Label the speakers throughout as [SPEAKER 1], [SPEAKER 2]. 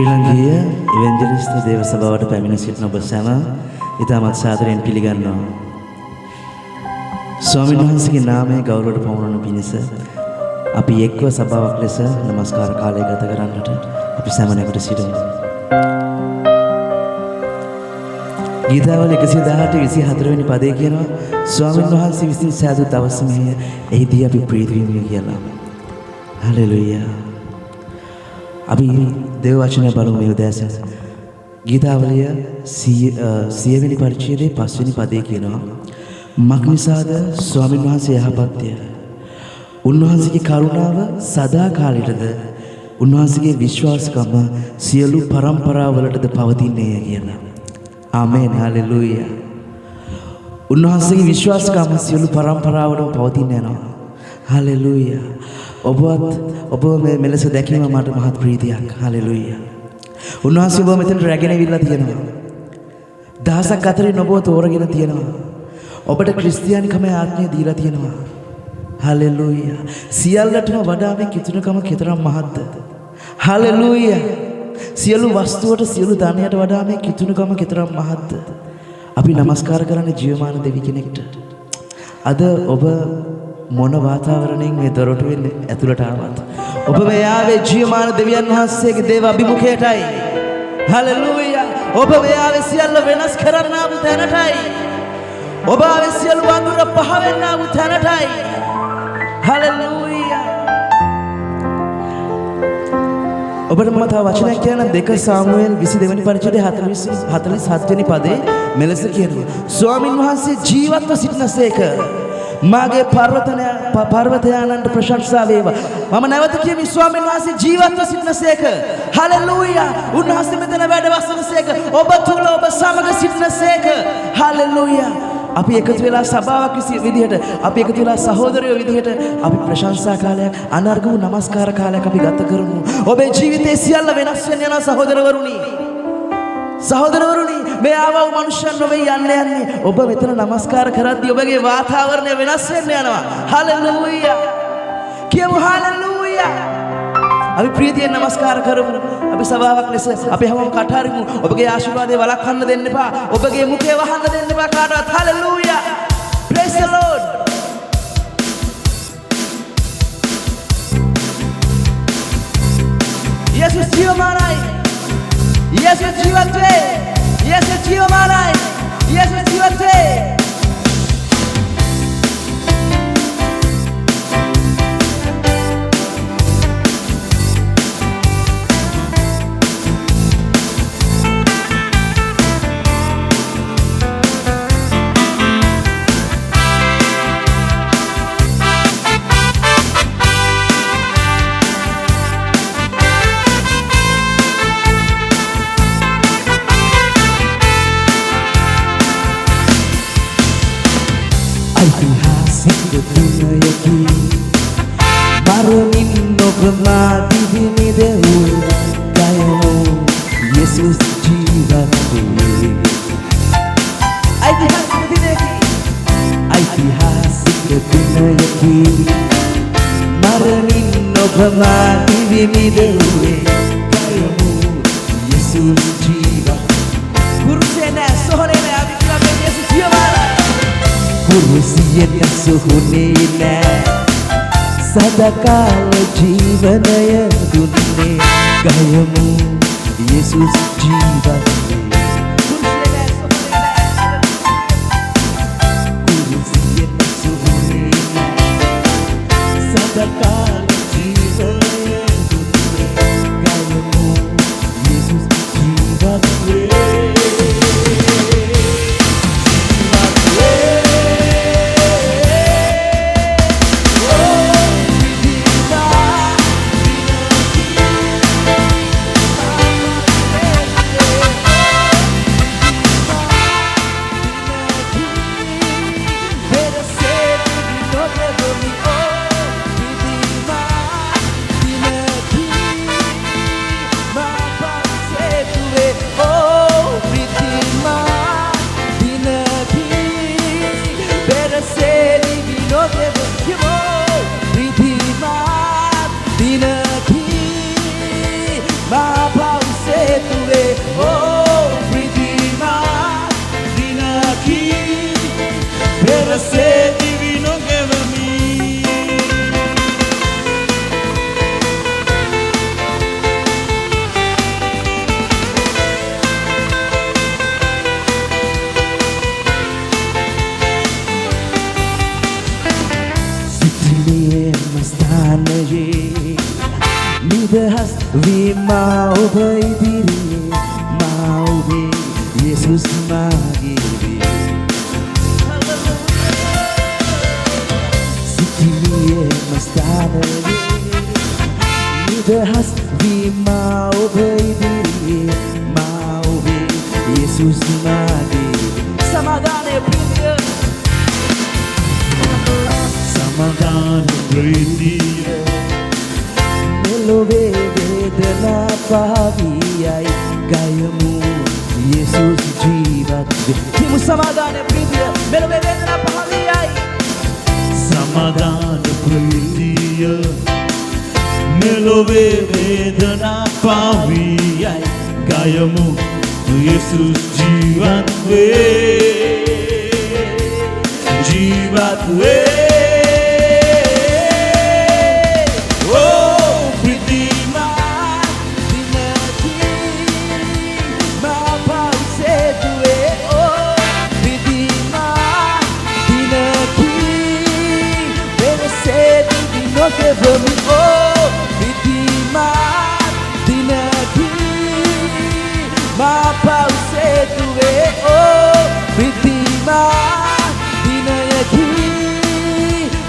[SPEAKER 1] ශ්‍රී ලංකීය ඉවැන්ජලිස්ට් දේව සභාවට පැමිණ සිටින ඔබ සැම ඉතාමත් සාදරයෙන් පිළිගන්නවා. ස්වාමීන් වහන්සේගේ නාමයේ ගෞරවයට පමුණුවන පිණිස අපි එක්ව සභාවක් ලෙස নমස්කාර කාලය ගත කරන්නට අපි සැම නැගිට සිටිමු. ගීතාවල 118 24 වෙනි පදේ කියනවා ස්වාමීන් වහන්සේ විසින් සෑදූ දවස මෙය එහිදී අපි ප්‍රීති විඳිමු කියලා. හලෙලුයා. අපි දේව වචනය බලමු මේ උදෑසන. ගීතාවලිය 100 වෙනි පරිච්ඡේදයේ 5 වෙනි පදේ කියනවා මක්නිසාද ස්වාමීන් වහන්සේ යහපත්ය. උන්වහන්සේගේ කරුණාව සදා කාලයටද උන්වහන්සේගේ විශ්වාසකම සියලු පරම්පරාවලටද පවතින්නේය කියලා. ආමේන් හලෙලුයා. උන්වහන්සේගේ විශ්වාසකම සියලු පරම්පරාවලටම පවතින්න යනවා. හලෙලුයා. ඔබ මෙලෙස දැකීම මට මහත් ප්‍රීතියක්. හලෙලුයා. උන්වහන්සේ ඔබ මෙතන රැගෙන ඉවිල්ලා තියෙනවා. දහසක් අතරින් ඔබව තෝරගෙන තියෙනවා. ඔබට ක්‍රිස්තියානිකම ආත්මය දීලා තියෙනවා. හලෙලුයා. සියල්ලටම වඩා මේ කිතුණකම කතරම් මහත්ද? හලෙලුයා. සියලු වස්තුවට සියලු ධනයට වඩා මේ කිතුණකම කතරම් මහත්ද? අපි নমස්කාර කරන්නේ ජීවමාන දෙවි කෙනෙක්ට. අද ඔබ මොන වාතාවරණයෙන් මේ දොරටුවෙන් ඇතුළට ආවත් ඔබ මේ ආවේ ජීවමාන දෙවියන් වහන්සේගේ දේව අභිමුඛයටයි. හලෙලුයා. ඔබ මේ ආවේ සියල්ල වෙනස් කරන්න ආපු තැනටයි. ඔබ ආවේ සියලු වඳුර පහ වෙන්න ආපු තැනටයි. හලෙලුයා. ඔබට මම තව වචනයක් කියන්න 2 සාමුවෙල් 22 වෙනි පරිච්ඡේදයේ 47 වෙනි පදේ මෙලෙස කියනවා ස්වාමින් වහන්සේ ජීවත්ව සිටිනසේක මාගේ පර්වතයානන්ට ප්‍රශංසා වේවා. මම නැවත කියමි ස්වාමීන් වහන්සේ ජීවත්ව සිටිනසේක. හලෙලුයා. උන්වහන්සේ මෙතන වැඩ වසනසේක. ඔබ තුල ඔබ සමග සිටිනසේක. හලෙලුයා. අපි එකතු වෙලා සභාවක් විදිහට අපි එකතු වෙලා සහෝදරයෝ විදිහට අපි ප්‍රශංසා කාලයක් අනර්ග වූ নমස්කාර කාලයක් අපි ගත කරමු. ඔබේ ජීවිතයේ සියල්ල වෙනස් වෙන්න යනවා සහෝදරවරුනි. සහෝදරවරුනි මේ ආවෝ මනුෂ්‍යයන් නොවේ යන්නේ. ඔබ මෙතන নমස්කාර කරද්දී ඔබගේ වාතාවරණය වෙනස් වෙන්න යනවා. හලෙලුයා. කියමු හලෙලුයා. අපි ප්‍රීතියෙන් নমස්කාර කරමු. අපි සභාවක් ලෙස අපි හැමෝම කටහරිමු. ඔබගේ ආශිර්වාදය වළක්වන්න දෙන්න එපා. ඔබගේ මුඛය වහන්න දෙන්න එපා කාටවත්. හලෙලුයා. praise the lord. යේසුස් ජීවමානයි. යේසුස් ජීවත් වේ. යේසුස් ජීවමානයි. යේසුස් ජීවත් වේ. දිනයකි මරණින් ඔබ මා දිවි දෙව් ගයෝ යේසුස් ජීවත් වේ. ඓතිහාසික දිනයකි මරණින් ඔබ මා දිවි දෙව් ගයෝ යේසුස් ජීවත්. කුරුසේ නෑ සොහොනේ නෑ අපි කියනවා යේසුස් ජීවමානයි. කුරුසියෙන් සුහුනේ නෑ සදාකාල ජීවනය දුන්නේ ගයමු යේසුස් ජීවත් වේ. කුරුසියෙන් සුහුනේ නෑ සදාකාල ජීවනය දුන්නේ ගයමු යේසුස් ජීවත් වේ. නිදහස් වීමා ඔබ ඉදිරියේ මා ඔබේ යේසුස් මාගේ වේ සිටියේ මස්තානවේ නිදහස් වීමා ඔබ ඉදිරියේ මා ඔබේ යේසුස් මාගේ සමාදානය ප්‍රීතිය
[SPEAKER 2] සමාදාන ප්‍රීතිය
[SPEAKER 1] මෙලොවේ වේදනා පහවියයි ගයමු යේසුස් ජීවත් වේ හිමු සමාදාන ප්‍රීතිය මෙලොවේ වේදනා පහවියයි
[SPEAKER 2] සමාදාන ප්‍රීතිය මෙලොවේ වේදනා පහවියයි ගයමු යේසුස් ජීවත් වේ ජීවත් වේ
[SPEAKER 1] Give me oh Redeemer dinaki ma pause tuwe oh Redeemer dinaki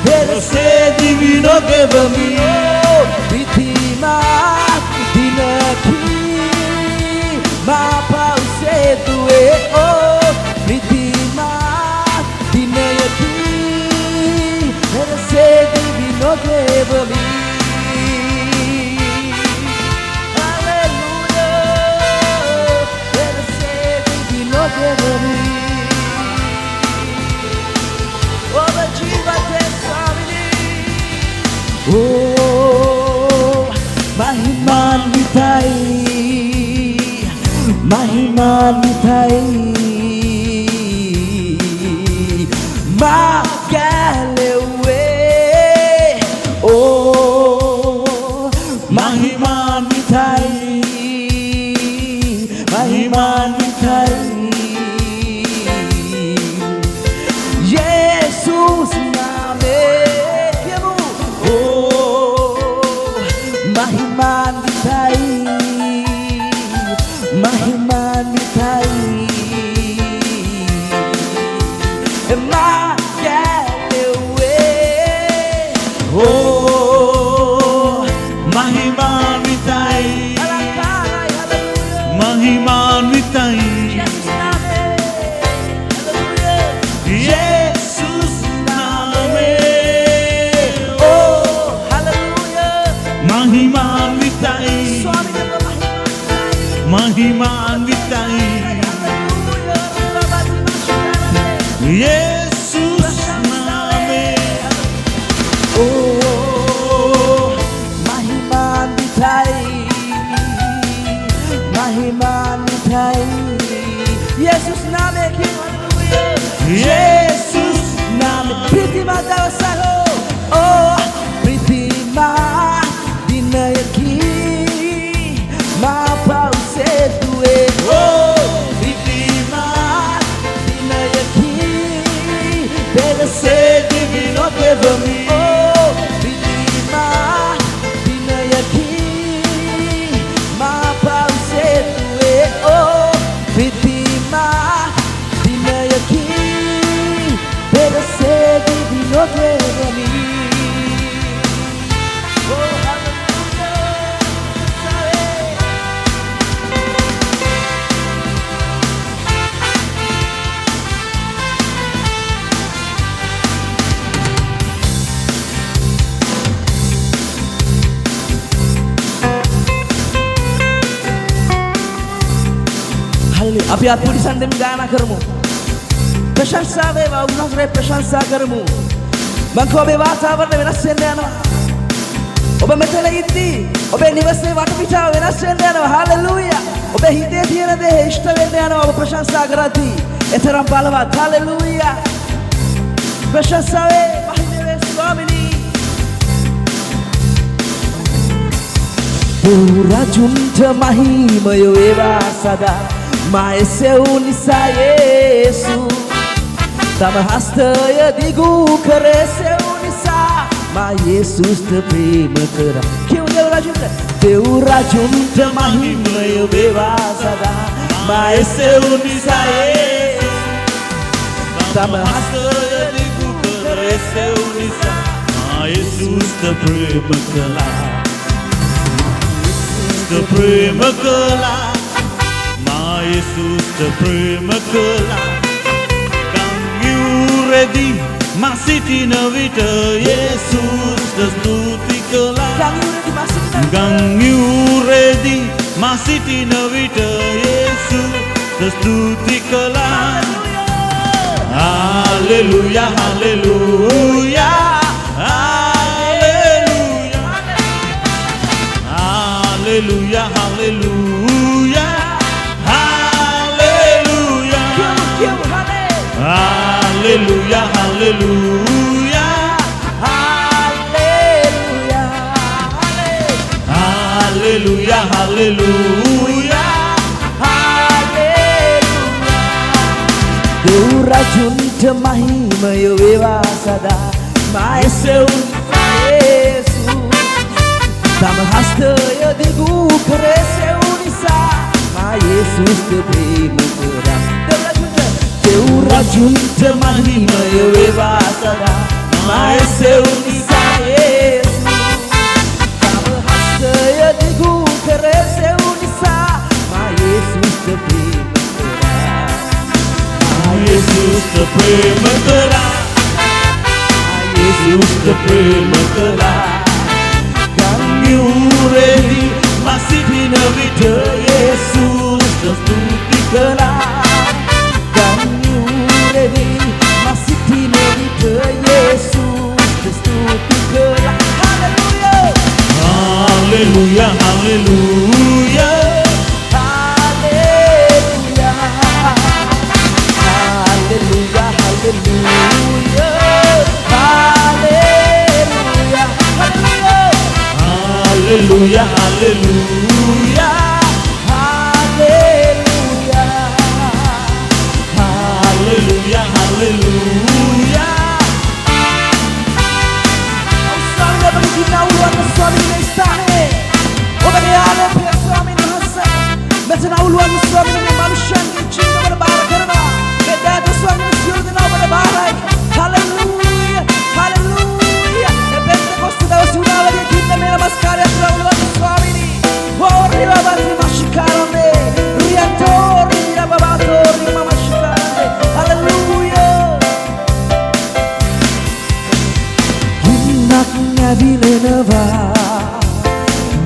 [SPEAKER 1] verse divino give me oh Redeemer dinaki ma pause tuwe oh Redeemer dinaki verse divino give me Oh, Mahimanvitai, Mahimanvitai, Magalewe. Oh, Mahimanvitai, Mahimanvitai. Jesus name. Mahimanvitai, Mahimanvitai, Magalewe.
[SPEAKER 2] Oh, Mahimanvitai, Mahimanvitai, Jesus name.
[SPEAKER 1] Oh, hallelujah.
[SPEAKER 2] Mahimanvitai, Mahimanvitai, Jesus name.
[SPEAKER 1] Oh, Mahimanvitai, Mahimanvitai, Jesus name, King, hallelujah. Jesus name, Pritima Dawasaho. Oh, Pritima dinayaki, ma pause tuwe. Oh, Pritima dinayaki, better say divino give me. Oh, Pritima dinayaki, ma pause tuwe. Oh, Pritima dinayaki, better say divino give me. Oh, hallelujah. Hallelujah. අපි අත්පුඩි සන්දෙන් ගායනා කරමු. ප්‍රශංසා වේවා උන්වහන්සේ ප්‍රශංසා කරමු. මං කෝබේ වාතාවරණය වෙනස් වෙන්න යනවා. ඔබ මෙතන ඉද්දී ඔබේ නිවසේ වටපිටාව වෙනස් වෙන්න යනවා. හalleluya. ඔබේ හිතේ තියෙන දේ ඉෂ්ට වෙන්න යනවා. ඔබ ප්‍රශංසා කරද්දී එතරම් බලවත්. හalleluya. ප්‍රශංසා වේ මහිමේ ස්වාමිනී. රජුන්ට මහිමය වේවා සදා මා එසෙව් නිසා යේසු තම හස්තය දිගු කර එසෙව් නිසා මා යේසුස්ට ප්‍රේම කරා කියමු දේව රජුන්ට දෙව් රජුන්ට මහිමය වේවා සදා මා එසෙව් නිසායේ තම හස්තය දිගු කර එසෙව් නිසා මා යේසුස්ට ප්‍රේම කළා ප්‍රේම කළා මා යේසුස්ට ප්‍රේම කළා ගම්යුරෙදි මා සිටින විට යේසුස්ට ස්තුති කළා ගම්යුරෙදි මා සිටින විට යේසුස්ට ස්තුති කළා hallelujah hallelujah Hallelujah, hallelujah, hallelujah, hallelujah, hallelujah, hallelujah, hallelujah, දෙව් රජුන්ට මහිමය වේවා සදා මා එසෙව් තම හස්තය දිගු කර එසෙව් නිසා මා යේසුස්ට ප්‍රේම කළා දෙව් රජුන්ට මහිමය වේවා සදා මා එසෙව් නිසා යේසුස් තම හස්තය දිගු කර එසෙව් නිසා මා යේසුස්ට ප්‍රේම කළා මා යේසුස්ට ප්‍රේම කළා මා යේසුස්ට ප්‍රේම කළා Yuredi masipina vita Yesus stuti kala Yuredi masipina vita Yesus stuti kala Hallelujah Hallelujah Hallelujah Hallelujah Hallelujah Hallelujah Hallelujah, hallelujah, hallelujah, hallelujah, hallelujah. Suami dapat dinauluan suami nestane. Obadiale pia suami nahasa. Metanauluan suami dengan manusia cinta berbara karena beda tu suami siur dengan berbara. Hallelujah, hallelujah. Pentecoste da sudah lagi kita melamaskarya terlaluan suami ini. Oh riba mashikarane, riantori ribabatori mashikarane. Hallelujah. Ginaknya bileneva,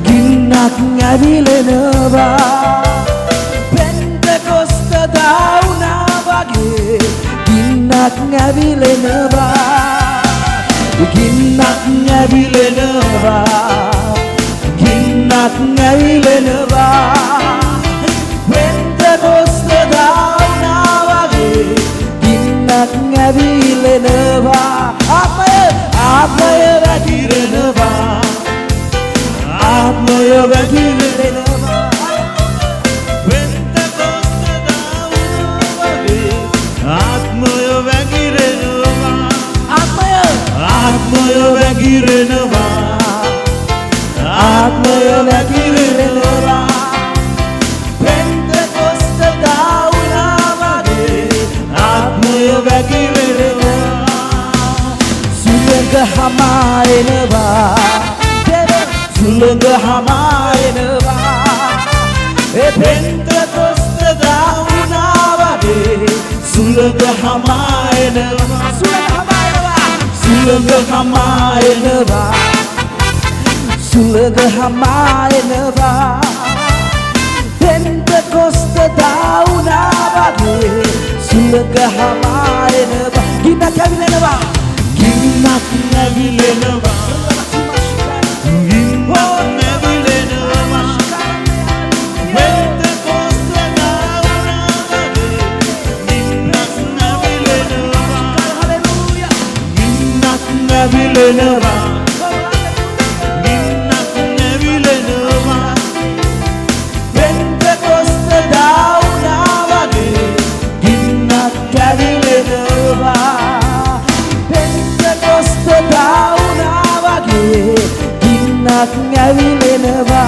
[SPEAKER 1] ginaknya bileneva. Pentecoste dauna bagi, ginaknya bileneva. Ginaknya bileneva, ginaknya bileneva. Pentecoste dauna bagi, ginaknya bileneva. Apa ya bagi reneva, apa ya bagi reneva. Pentecoste dauna bagi, apa ya bagi reneva. Atmaya vagirenava, atmaya vagirenava. Pentecoste dauna bagi, atmaya vagirenava. Sulanga hamarenava, sulanga hamarenava. Pentecoste dauna bagi, sulanga hamarenava. Sulaga hamarenava, sulaga hamarenava. Pentecoste dauna bagi, sulaga hamarenava. Ginaknya bileneva, ginaknya bileneva. Ginaknya bileneva. Pentecoste dauna bagi, ginaknya bileneva. Ginaknya bileneva, ginaknya bileneva. Pentecoste dauna bagi, ginaknya bileneva. Pentecoste dauna bagi, ginaknya bileneva.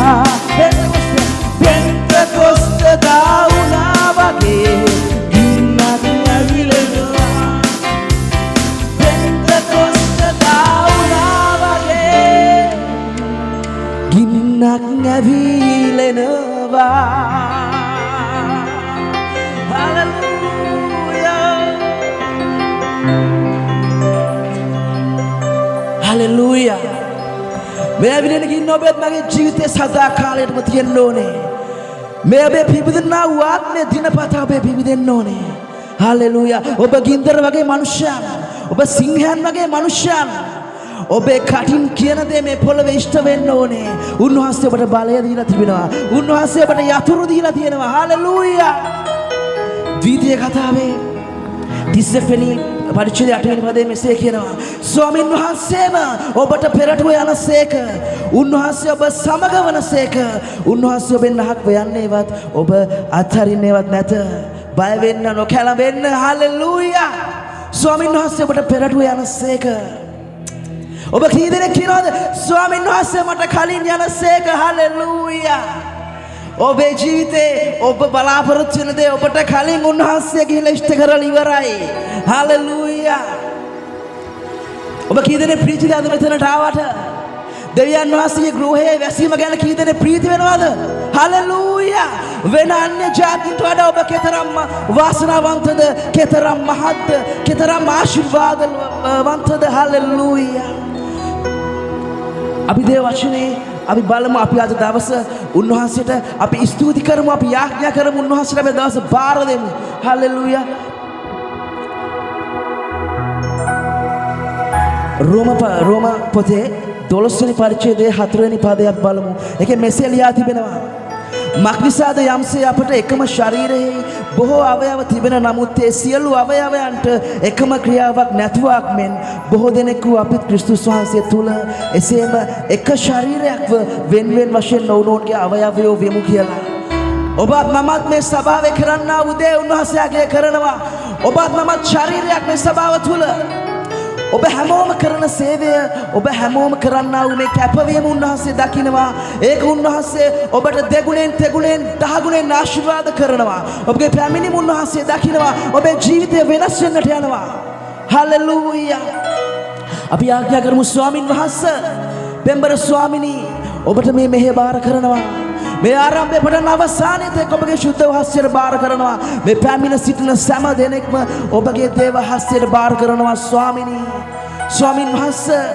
[SPEAKER 1] පැවිලෙනවා. Hallelujah. මේ ඇවිලෙන ගින්න ඔබත් මගේ ජීවිතේ සදා කාලයටම තියෙන්න ඕනේ. මේ ඔබේ පිබිදෙනා වූ ආත්මය දිනපතා ඔබේ පිබිදෙන්න ඕනේ. හලෙලූයා. ඔබ ගින්දර වගේ මනුෂ්‍යයන්, ඔබ සිංහයන් වගේ මනුෂ්‍යයන්, ඔබේ කටින් කියන දේ මේ පොළවේ ඉෂ්ට වෙන්න ඕනේ. උන්වහන්සේ ඔබට බලය දීලා තිබෙනවා. උන්වහන්සේ ඔබට යතුරු දීලා තියෙනවා. හලෙලූයා. ද්විතීය කතාවේ 30 වෙනි පරිච්ඡේදය 8 වෙනි පදයේ මෙසේ කියනවා. ස්වාමින් වහන්සේම ඔබට පෙරටුව යනසේක. උන්වහන්සේ ඔබ සමග වනසේක. උන්වහන්සේ ඔබෙන් අහක් යන්නේවත් ඔබ අත්හරින්නේවත් නැත. බය වෙන්න නොකැළඹෙන්න. හලෙලූයා. ස්වාමින් වහන්සේ ඔබට පෙරටුව යනසේක. ඔබ කී දෙනෙක් කියනවද ස්වාමින් වහන්සේ මට කලින් යනසේක? හලෙලූයා. ඔබේ ජීවිතේ ඔබ බලාපොරොත්තු වෙන දේ ඔබට කලින් උන්වහන්සේ ගිහිල්ලා ඉෂ්ට කරලා ඉවරයි. හලෙලූයා. ඔබ කී දෙනෙක් ප්‍රීතිද අද මෙතනට ආවට? දෙවියන් වහන්සේගේ ගෘහයේ වැසීම ගැන කී දෙනෙක් ප්‍රීති වෙනවද? හලෙලූයා. වෙන අන්‍ය ජාතින්ට වඩා ඔබ කෙතරම් වාසනාවන්තද, කෙතරම් මහත්ද, කෙතරම් ආශිර්වාදවන්තද? හලෙලූයා. අපි දේ වචනේ අපි බලමු. අපි අද දවස උන්වහන්සේට අපි ස්තුති කරමු, අපි යාඥා කරමු, උන්වහන්සේට මේ දවස බාර දෙමු. හලෙලූයා. රෝම පොතේ 12 වෙනි පරිච්ඡේදයේ 4 වෙනි පදයක් බලමු. ඒකේ මෙසේ ලියා තිබෙනවා. මක්නිසාද යම්සේ අපට එකම ශරීරයේ බොහෝ අවයව තිබෙන නමුත් ඒ සියලු අවයවයන්ට එකම ක්‍රියාවක් නැතුවක් මෙන් බොහෝ දෙනෙකු අපිත් ක්‍රිස්තුස් වහන්සේ තුල එසේම එක ශරීරයක්ව වෙන වෙන වශයෙන් නොවුනෝන්ගේ අවයවයෝ වෙමු කියලා. ඔබත් මමත් මේ සභාවේ කරන්නා වූ දේ උන්වහන්සේගේ කරනවා. ඔබත් මමත් ශරීරයක් මේ සභාව තුල. ඔබ හැමෝම කරන සේවය, ඔබ හැමෝම කරන්නා වූ මේ කැපවීම උන්වහන්සේ දකිනවා. ඒක උන්වහන්සේ ඔබට දෙගුණෙන් තෙගුණෙන් දහගුණෙන් ආශිර්වාද කරනවා. ඔබගේ පැමිණීම උන්වහන්සේ දකිනවා. ඔබේ ජීවිතය වෙනස් වෙන්නට යනවා. හලෙලූයා. අපි ආඥා කරමු ස්වාමින් වහන්සේ, පෙම්බර ස්වාමිනී, ඔබට මේ මෙහෙය බාර කරනවා. මේ ආරම්භයේ පටන් අවසානයේ තෙක් ඔබගේ ශුද්ධ හස්තයට බාර කරනවා. මේ පැමිණ සිටින සෑම දෙනෙක්ම ඔබගේ දේව හස්තයට බාර කරනවා. ස්වාමිනී, ස්වාමින් වහන්සේ,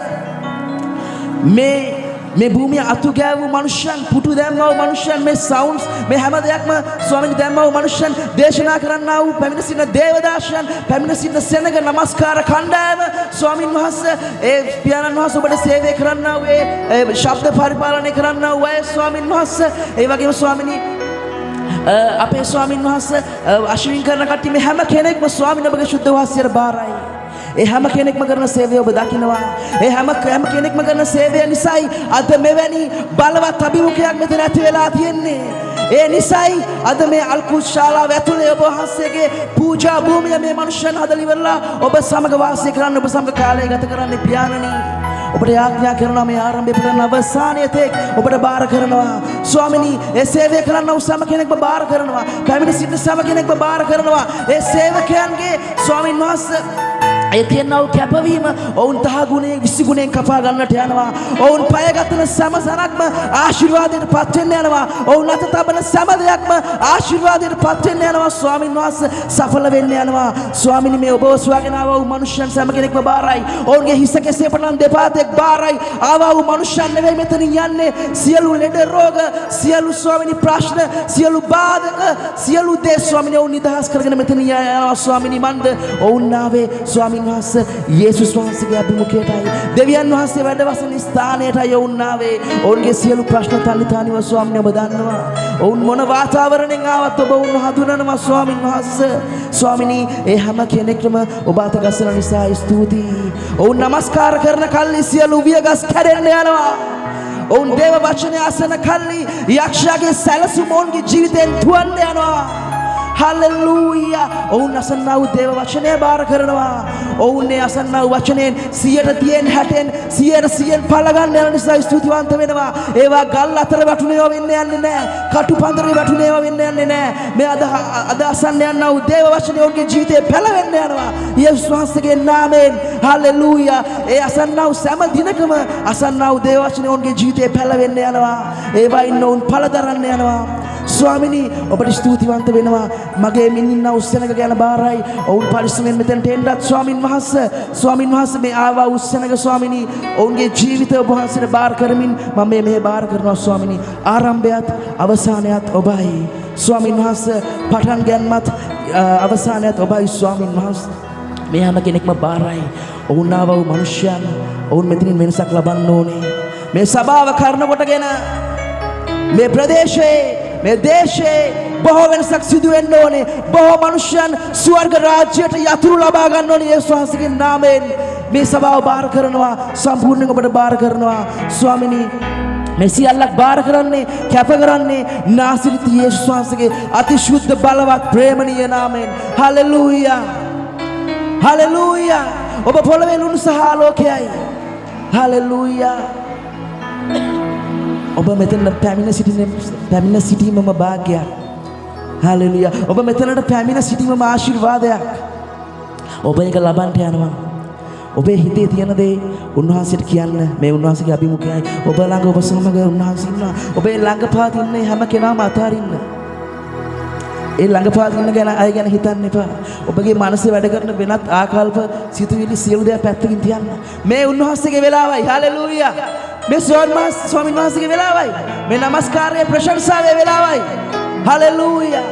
[SPEAKER 1] මේ භූමිය අතු ගෑවූ මනුෂ්‍යයන්, පුටු දැම්මා වූ මනුෂ්‍යයන්, මේ සවුන්ඩ්ස්, මේ හැම දෙයක්ම ස්වාමිනී දැම්මා වූ මනුෂ්‍යයන්, දේශනා කරන්නා වූ පැමිණ සිටින දේවදාසයන්, පැමිණ සිටින සෙනග නමස්කාර කණ්ඩායම, ස්වාමින් වහන්සේ, ඒ පියාණන් වහන්සේ ඔබට සේවය කරන්නා වූ ඒ ශබ්ද පරිපාලනය කරන්නා වූ අය, ස්වාමින් වහන්සේ, ඒ වගේම ස්වාමිනී අපේ ස්වාමින් වහන්සේ අශ්වින් කරන කට්ටිය මේ හැම කෙනෙක්ම ස්වාමින් ඔබගේ ශුද්ධ වාසියට බාරයි. ඒ හැම කෙනෙක්ම කරන සේවය ඔබ දකිනවා. ඒ හැම කෙනෙක්ම කරන සේවය නිසායි අද මෙවැනි බලවත් අභිමුඛයක් මෙතන ඇති වෙලා තියෙන්නේ. ඒ නිසායි අද මේ අල්කුස් ශාලාව ඇතුලේ ඔබ වහන්සේගේ පූජා භූමිය මේ මනුෂ්‍යයන් හදලා ඉවරලා ඔබ සමග වාසය කරන්න, ඔබ සමග කාලය ගත කරන්න පියාණනි. ඔබට යාඥා කරනවා මේ ආරම්භයේ පටන් අවසානයේ තෙක් ඔබට බාර කරනවා. ස්වාමිනී, ඒ සේවය කරන්න වූ සෑම කෙනෙක්ම බාර කරනවා. පැමිණ සිටින සෑම කෙනෙක්ම බාර කරනවා. ඒ සේවකයන්ගේ ස්වාමින් වහන්සේ ඒ තියෙනව කැපවීම ඔවුන් 10 ගුණයෙන් 20 ගුණයෙන් කපා ගන්නට යනවා. ඔවුන් පය ගතන සෑම සරක්ම ආශිර්වාදයට පත් වෙන්න යනවා. ඔවුන් අත තබන සෑම දෙයක්ම ආශිර්වාදයට පත් වෙන්න යනවා. ස්වාමින් වහන්සේ සඵල වෙන්න යනවා. ස්වාමිනී, මේ ඔබ ඔසවාගෙන ආවා වූ මනුෂ්‍යයන් සෑම කෙනෙක්ම බාරයි. ඔවුන්ගේ හිස කෙසේ පටන් දෙපා දෙක බාරයි. ආවා වූ මනුෂ්‍යයන් නෙවෙයි මෙතනින් යන්නේ. සියලු ලෙඩ රෝග, සියලු ස්වාමිනී ප්‍රශ්න, සියලු බාධක, සියලු දේ ස්වාමිනී ඔවුන් නිදහස් කරගෙන මෙතනින් යනවා. ස්වාමිනී, මන්ද ඔවුන් ආවේ ස්වාමිනී වහන්සේ යේසුස් වහන්සේගේ අභිමුඛයටයි, දෙවියන් වහන්සේ වැඩ වසන ස්ථානයටයි ඔවුන් ආවේ. ඔවුන්ගේ සියලු ප්‍රශ්න තනිතානිව ස්වාමීන් ඔබ දන්නවා. ඔවුන් මොන වාතාවරණයෙන් ආවත් ඔබ ඔවුන් හඳුනනවා ස්වාමීන් වහන්සේ. ස්වාමිනී, ඒ හැම කෙනෙක්ම ඔබ අත ගසන නිසා ස්තුතියි. ඔවුන් නමස්කාර කරන කල්ලි සියලු වියගස් කැඩෙන්න යනවා. ඔවුන් දේව වචනය අසන කල්ලි යක්ෂයාගේ සැලසුම ඔවුන්ගේ ජීවිතෙන් තුවන්න යනවා. හලෙලූයා. ඔවුන් අසන්නා වූ දේව වචනය බාර කරනවා. ඔවුන් මේ අසන්නා වූ වචනයෙන් 100න් 60න් 100න් පල ගන්න යන නිසා ස්තුතිවන්ත වෙනවා. ඒවා ගල් අතර වැටුනේව වෙන්න යන්නේ නැහැ. කටු පන්දරේ වැටුනේව වෙන්න යන්නේ නැහැ. මේ අද අසන්න යනා වූ දේව වචනය ඔවුන්ගේ ජීවිතේ පැලවෙන්න යනවා. යේසුස් වහන්සේගේ නාමයෙන් හලෙලූයා. ඒ අසන්නා වූ සෑම දිනකම අසන්නා වූ දේව වචනය ඔවුන්ගේ ජීවිතේ පැලවෙන්න යනවා. ඒවා ඉන්න ඔවුන් පල දරන්න යනවා. ස්වාමිනී ඔබට ස්තුතිවන්ත වෙනවා. මගේ මිනින්න උස්සනක ගැන බාරයි. ඔවුන් පරිස්සමෙන් මෙතනට එන්නත් ස්වාමින් වහන්සේ මේ ආවා උස්සනක ස්වාමිනී ඔවුන්ගේ ජීවිතය ඔබ වහන්සේට බාර කරමින් මම මේ බාර කරනවා ස්වාමිනී. ආරම්භයත් අවසානයත් ඔබයි ස්වාමින් වහන්සේ. පටන් ගැනීමත් අවසානයත් ඔබයි ස්වාමින් වහන්සේ. මේ හැම කෙනෙක්ම බාරයි. ඔවුන් ආවා වූ මනුෂ්‍යයන් ඔවුන් මෙතනින් වෙනසක් ලබන්න ඕනේ. මේ සභාව කරන කොටගෙන මේ ප්‍රදේශයේ මේ දේශයේ බොහෝ වෙනසක් සිදු වෙන්න ඕනේ. බොහෝ මනුෂ්‍යයන් ස්වර්ග රාජ්‍යයට යතුරු ලබා ගන්න ඕනේ. යේසුස් වහන්සේගේ නාමයෙන් මේ සභාව බාර කරනවා. සම්පූර්ණයෙන් ඔබට බාර කරනවා ස්වාමිනී. මේ සියල්ලක් බාර කරන්නේ කැප කරන්නේ නාසරිත යේසුස් වහන්සේගේ අතිශුද්ධ බලවත් ප්‍රේමණීය නාමයෙන්. Hallelujah hallelujah. ඔබ පොළවේ ලුණු සහ ආලෝකයයි. හලෙලූයා. ඔබ මෙතන පැමිණ සිටීමම භාග්‍යයක්. හලෙලූයා. ඔබ මෙතනට පැමිණ සිටීමම ආශිර්වාදයක්. ඔබ ඒක ලබන්නට යනවා. ඔබේ හිතේ තියෙන දේ උන්වහන්සේට කියන්න. මේ උන්වහන්සේගේ අභිමුඛයයි. ඔබ ළඟ ඔබ සමග උන්වහන්සේ ඉන්නවා. ඔබේ ළඟපාත ඉන්න හැම කෙනාම අතාරින්න. ඒ ළඟපාත ඉන්න ගැන අය ගැන හිතන්න එපා. ඔබගේ මනසේ වැඩ කරන වෙනත් ආකල්ප සිතුවිලි සියලු දේ පැත්තකින් තියන්න. මේ උන්වහන්සේගේ වෙලාවයි. හලෙලූයා. මේ ස්වාමීන් වහන්සේගේ වෙලාවයි. මේ නමස්කාරයේ ප්‍රශංසාවේ වෙලාවයි. හලෙලූයා.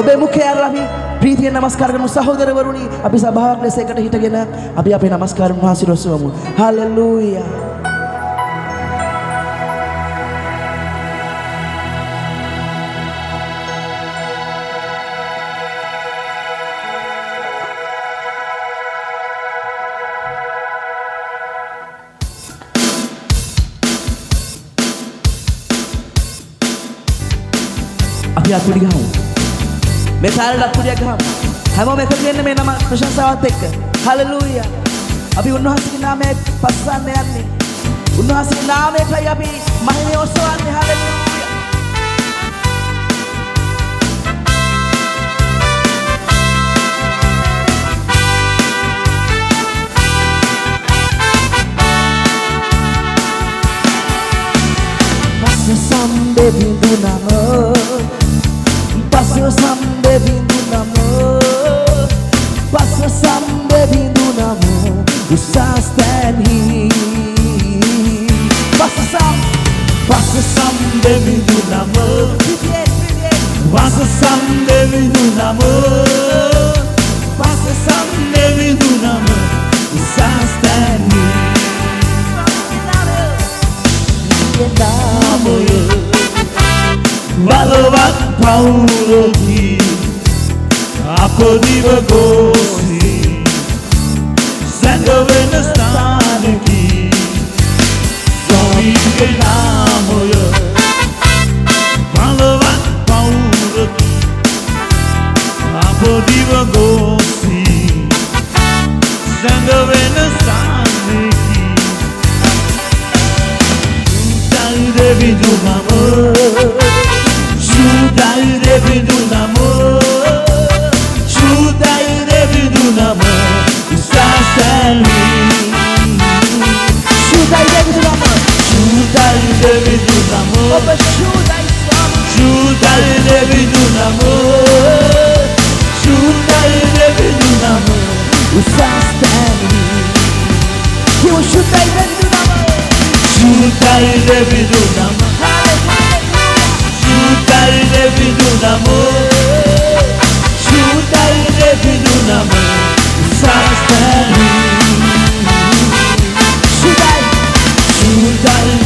[SPEAKER 1] ඔබේ මුඛය අරලා අපි ප්‍රීතියෙන් නමස්කාර කරමු සහෝදරවරුනි. අපි සභාවක් ලෙස එකට හිටගෙන අපි අපේ නමස්කාර උන්වහන්සේට ඔසවමු. හලෙලූයා. අපි අත්පුඩි ගහමු. මේ කාලේ අත්පුඩියක් ගහමු. හැමෝම එකතු වෙන්න මේ නම ප්‍රශංසාවත් එක්ක. හලෙලූයා. අපි උන්වහන්සේගේ නාමයෙන් පස්සන්න යන්නේ. උන්වහන්සේගේ නාමයටයි අපි මහිමය ඔසවන්නේ. Hallelujah. Sambe bindu namo, paso sambe bindu namo, paso sambe bindu namo, usastani. Paso sambe bindu namo, paso sambe bindu namo, paso sambe bindu namo, usastani. Balovat pauroki apodiva gosi sangavena stanaki swami namoya. Balovat pauroki apodiva gosi sangavena stanaki Devi do amor, Shudai Devi do amor, Shudai Devi do amor, estás ali. Shudai Devi do amor, Shudai Devi do amor, Opa Shudai Shudai Devi do amor, Shudai Devi do amor, estás ali. Que o Shudai Devi do amor. Shudai Devi do amor, Shudai Devi do amor, Shudai Devi do amor, Sastani. Shudai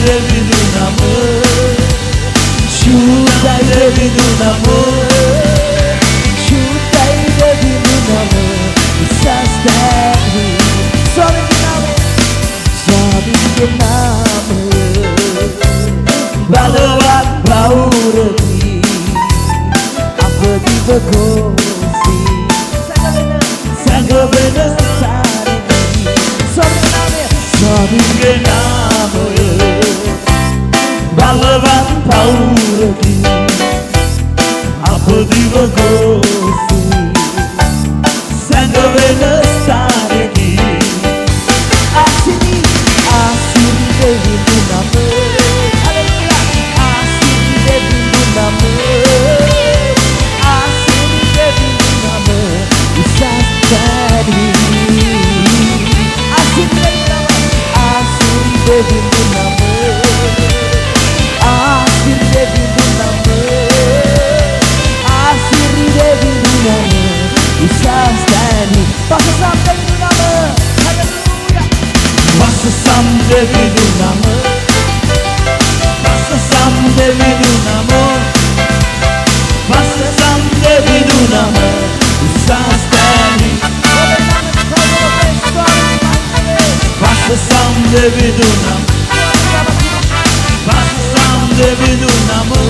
[SPEAKER 1] Devi do amor, Shudai Devi do amor, Shudai Devi do amor, Sastani. Sobe que namo, balovat baurati, apodiva go.
[SPEAKER 2] ස්වාමීගේ නාමය බලවත් පවුරකි අප දිව ගොස් සැඟවෙන ස්ථානකි
[SPEAKER 1] ආසිරි දෙවිඳු නම hallelujah ආසිරි දෙවිඳු නම ආසිරි දෙවිඳු නම උසස්තරි ආසිරි දෙවිඳු නම ආසිරි දෙවිඳු නම ආසිරි දෙවිඳු නම උසස්තරි පසසම් දෙවිඳු නම hallelujah
[SPEAKER 2] Pasasam devidu nama Pasasam devidu nama Pasasam devidu nama Usastani Pasasam devidu nama Pasasam devidu nama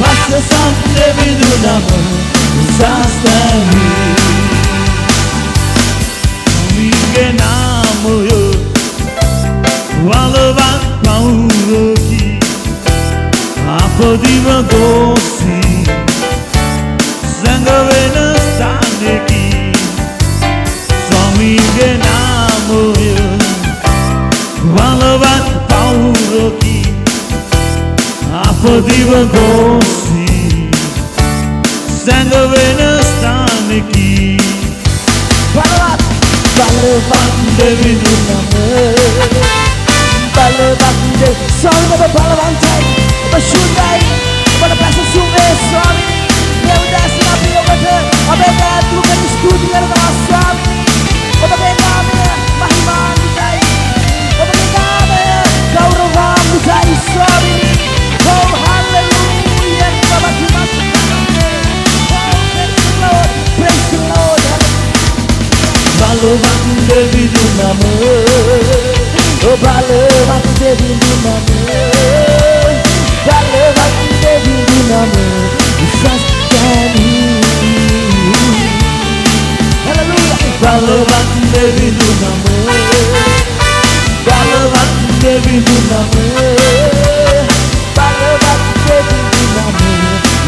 [SPEAKER 2] Pasasam devidu nama Usastani Swamige namoyo බලවත් පවුරකි අප දිව ගොසි සැඟවෙන ස්ථානකි ස්වාමීගේ නාමය බලවත් පවුරකි අප දිව ගොසි සැඟවෙන ස්ථානකි
[SPEAKER 1] බලවත්
[SPEAKER 2] දෙවිඳු නම
[SPEAKER 1] බලවන්ත ස්වාමී ඔබ බලවන්තයි ඔබ ශුද්ධයි ඔබට පැසසුමේ ස්වාමී දෙව්දාසන අපි ඔබට ඔබේ නාමයට ස්තුති කරනවා ස්වාමී ඔබේ නාමය මහිමාන්විතයි ඔබේ නාමය ගෞරවාන්විතයි ස්වාමී oh hallelujah praise the Lord
[SPEAKER 2] බලවත් දෙවිඳු නම
[SPEAKER 1] Oh, බලවත් දෙවිඳු නම බලවත් දෙවිඳු නම උසස්තනි Hallelujah
[SPEAKER 2] බලවත් දෙවිඳු නම බලවත් දෙවිඳු නම
[SPEAKER 1] බලවත් දෙවිඳු නම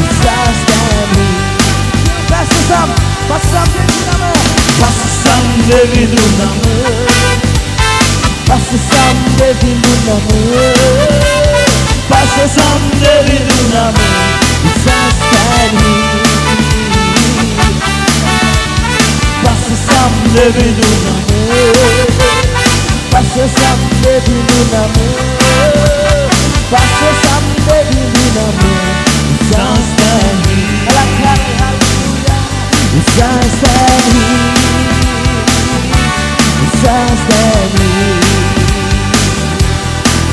[SPEAKER 1] උසස්තනි Pasasam දෙවිඳු නම
[SPEAKER 2] Pasasam devidu nama
[SPEAKER 1] Pasasam devidu namo
[SPEAKER 2] Pasasam devidu nama
[SPEAKER 1] Usastani
[SPEAKER 2] Pasasam devidu nama
[SPEAKER 1] Pasasam devidu namo Pasasam devidu namo
[SPEAKER 2] Usastani
[SPEAKER 1] Hallelujah Usastani Usastani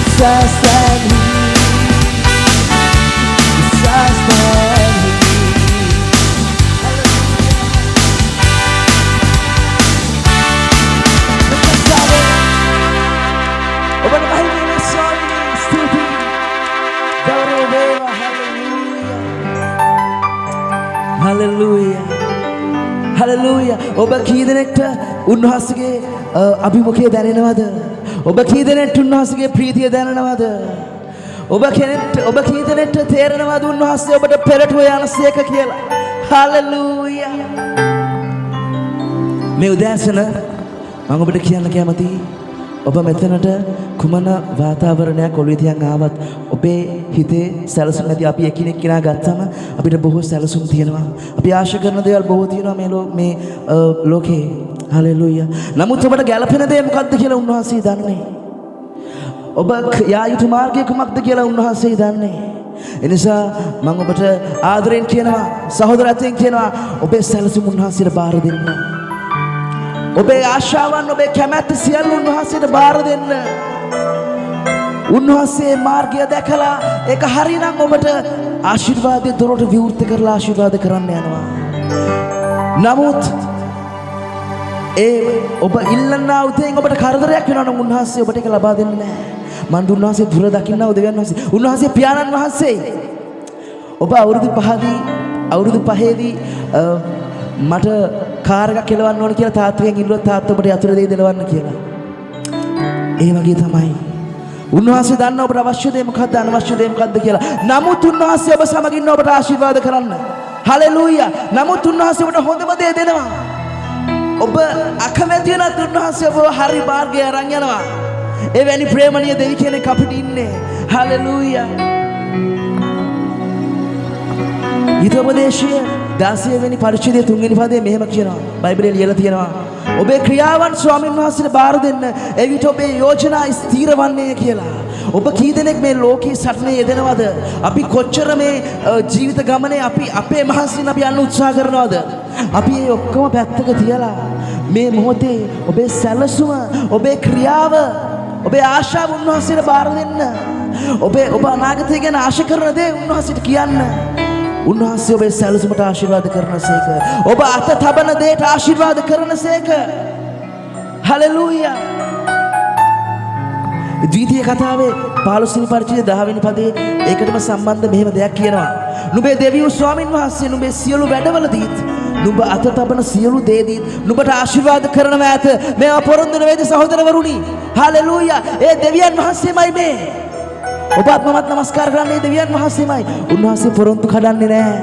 [SPEAKER 1] Usastani Usastani ඔබට මහිමේ ස්වාමී ස්තුති ගෞරව වේවා හලෙලූයා හලෙලූයා ඔබ කී දෙනෙක්ට උන්වහන්සේගේ අභිමුඛය දැනෙනවද ඔබ කී දෙනෙක්ට උන්වහන්සේගේ ප්‍රීතිය දැනෙනවද ඔබ කී දෙනෙක්ට තේරෙනවද උන්වහන්සේ ඔබට පෙරටුව යනසේක කියලා හලෙලූයා මේ උදෑසන මම ඔබට කියන්න කැමතියි ඔබ මෙතනට කුමන වාතාවරණයක් ඔළුවේ තියන් ආවත් ඔබේ හිතේ සැලසුම් නැති අපි එකිනෙක කෙනා ගත්තම අපිට බොහෝ සැලසුම් තියෙනවා. අපි ආශා කරන දේවල් බොහෝ තියෙනවා මේ ලෝකේ. හලෙලූයා. නමුත් ඔබට ගැළපෙන දේ මොකක්ද කියලා උන්වහන්සේ දන්නේ. ඔබ යා යුතු මාර්ගය කුමක්ද කියලා උන්වහන්සේ දන්නේ. එනිසා මම ඔබට ආදරෙන් කියනවා සහෝදරත්වයෙන් කියනවා ඔබේ සැලසුම් උන්වහන්සේට බාර දෙන්න. ඔබේ ආශාවන් ඔබේ කැමැත්ත සියල්ල උන්වහන්සේට බාර දෙන්න. උන්වහන්සේ මාර්ගය දැකලා ඒක හරිනම් ඔබට ආශිර්වාදයේ දොරට විවෘත කරලා ආශිර්වාද කරන්න යනවා. නමුත් ඔබ ඉල්ලන්නා උදෙන් ඔබට කරදරයක් වෙනවා නම් උන්වහන්සේ ඔබට ඒක ලබා දෙන්නේ නැහැ. මන් උන්වහන්සේ දුර දකින්නව දෙවියන් වහන්සේ. උන්වහන්සේ පියාණන් වහන්සේ. ඔබ අවුරුදු 5දී මට කාර් එකක් කෙලවන්න ඕන කියලා තාත්තගෙන් ඉල්ලුවා තාත්තා ඔබට යතුරු දෙයි දෙලවන්න කියලා. ඒ වගේ තමයි. උන්වහන්සේ දන්නා ඔබට අවශ්‍ය දේ මොකක්ද අනවශ්‍ය දේ මොකක්ද කියලා. නමුත් උන්වහන්සේ ඔබ සමගින් ඔබට ආශිර්වාද කරන්න. හලෙලූයා. නමුත් උන්වහන්සේ ඔබට හොඳම දේ දෙනවා. ඔබ අකමැති වෙනත් උන්වහන්සේ ඔබව හරි මාර්ගය අරන් යනවා. එවැනි ප්‍රේමණීය දෙවි කෙනෙක් අපිට ඉන්නේ. හලෙලූයා. ඊතෝපදේශය 16 වෙනි පරිච්ඡේදයේ 3 වෙනි පදයේ මෙහෙම කියනවා. බයිබලයේ ලියලා තියෙනවා. ඔබේ ක්‍රියාවන් ස්වාමීන් වහන්සේට බාර දෙන්න. එවිට ඔබේ යෝජනා ස්ථිර වන්නේ කියලා. ඔබ කී දෙනෙක් මේ ලෝකේ සටනේ යෙදෙනවද? අපි කොච්චර මේ ජීවිත ගමනේ අපි අපේ මහන්සියෙන් අපි යන්න උත්සාහ කරනවද? අපි මේ ඔක්කොම පැත්තක තියලා මේ මොහොතේ ඔබේ සැලසුම, ඔබේ ක්‍රියාව, ඔබේ ආශාව උන්වහන්සේට බාර දෙන්න. ඔබ අනාගතය ගැන ආශා කරන දේ උන්වහන්සේට කියන්න. උන්වහන්සේ ඔබේ සැලසුමට ආශිර්වාද කරනසේක. ඔබ අත තබන දේට ආශිර්වාද කරනසේක. හලෙලූයා. ද්විතීය කතාවේ 15 වෙනි පරිච්ඡේදයේ 10 වෙනි පදයේ ඒකටම සම්බන්ධ මෙහෙම දෙයක් කියනවා. නුඹේ දෙවියෝ ස්වාමින් වහන්සේ නුඹේ සියලු වැඩවලදීත් නුඹ අත තබන සියලු දේදීත් නුඹට ආශිර්වාද කරනවා ඇත. මේවා පොරොන්දු නෙවෙයිද සහෝදරවරුනි? හලෙලූයා. ඒ දෙවියන් වහන්සේමයි මේ. ඔබත් මමත් නමස්කාර කරන්නේ දෙවියන් වහන්සේමයි. උන්වහන්සේ පොරොන්දු කඩන්නේ නැහැ.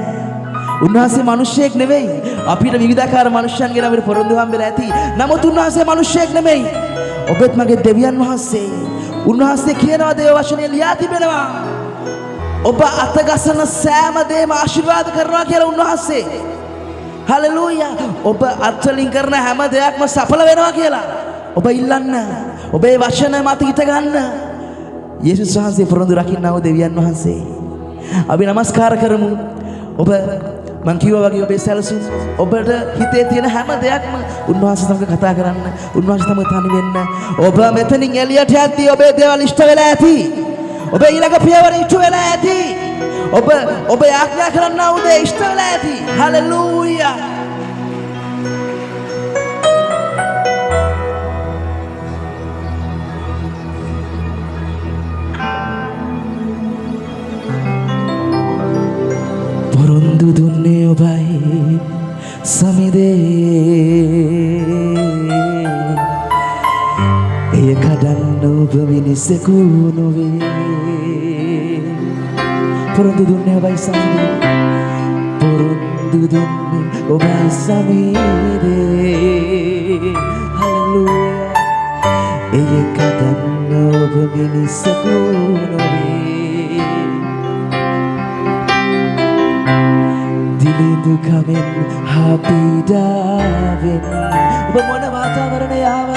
[SPEAKER 1] උන්වහන්සේ මිනිස්සෙක් නෙවෙයි. අපිට විවිධාකාර මිනිස්යන් ගැන අපිට පොරොන්දු හම්බෙලා ඇති. නමුත් උන්වහන්සේ මිනිස්සෙක් නෙවෙයි. ඔබත් මගේ දෙවියන් වහන්සේ. උන්වහන්සේ කියනවා දේව වචනේ ලියා තිබෙනවා. ඔබ අතගසන සෑම දෙයක්ම ආශිර්වාද කරනවා කියලා උන්වහන්සේ. හලෙලූයා. ඔබ අත්වලින් කරන හැම දෙයක්ම සඵල වෙනවා කියලා. ඔබ ඉල්ලන්න. ඔබේ වචන මත හිත ගන්න. යේසුස් වහන්සේ පොරොන්දු රකින්නව දෙවියන් වහන්සේ. අපි නමස්කාර කරමු. ඔබ මං කිව්වා වගේ ඔබේ සැලසුම් ඔබට හිතේ තියෙන හැම දෙයක්ම උන්වහන්සේ සමග කතා කරන්න. උන්වහන්සේ සමග තනි වෙන්න. ඔබ මෙතනින් එළියට යද්දී ඔබේ දේවල් ඉෂ්ට වෙලා ඇති. ඔබේ ඊළඟ පියවර ඉෂ්ට වෙලා ඇති. ඔබ ආඥා කරන්නා වූ දේ ඉෂ්ට වෙලා ඇති. හලෙලූයා. පොරොන්දු දුන්නේ ඔබයි සමිදේ. එය කඩන්න ඔබ මිනිසෙකු නොවේ. පොරොන්දු දුන්නේ ඔබයි සමිදේ. පොරොන්දු දුන්නේ ඔබයි සමිදේ. හලෙලූයා. එය කඩන්න ඔබ මිනිසෙකු නොවේ. දිලිඳු කමෙන් හපිඩාවෙන් ඔබ මොන වාතාවරණයාව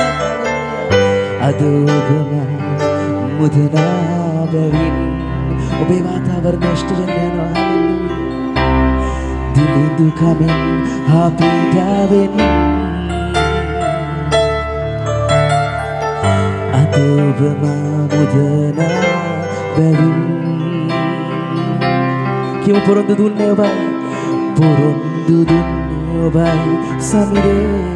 [SPEAKER 1] අද ඔබම මුදනා බැවින් ඔබේ වාතාවරණය ඉෂ්ට වෙන්න යනවා. දිලිඳු කමෙන් හපිඩාවෙන් අද ඔබම මුදනා බැවින් කිව පොරොන්දු දුන්නේ ඔබයි. පොරොන්දු දුන්නේ ඔබයි සමිරේ.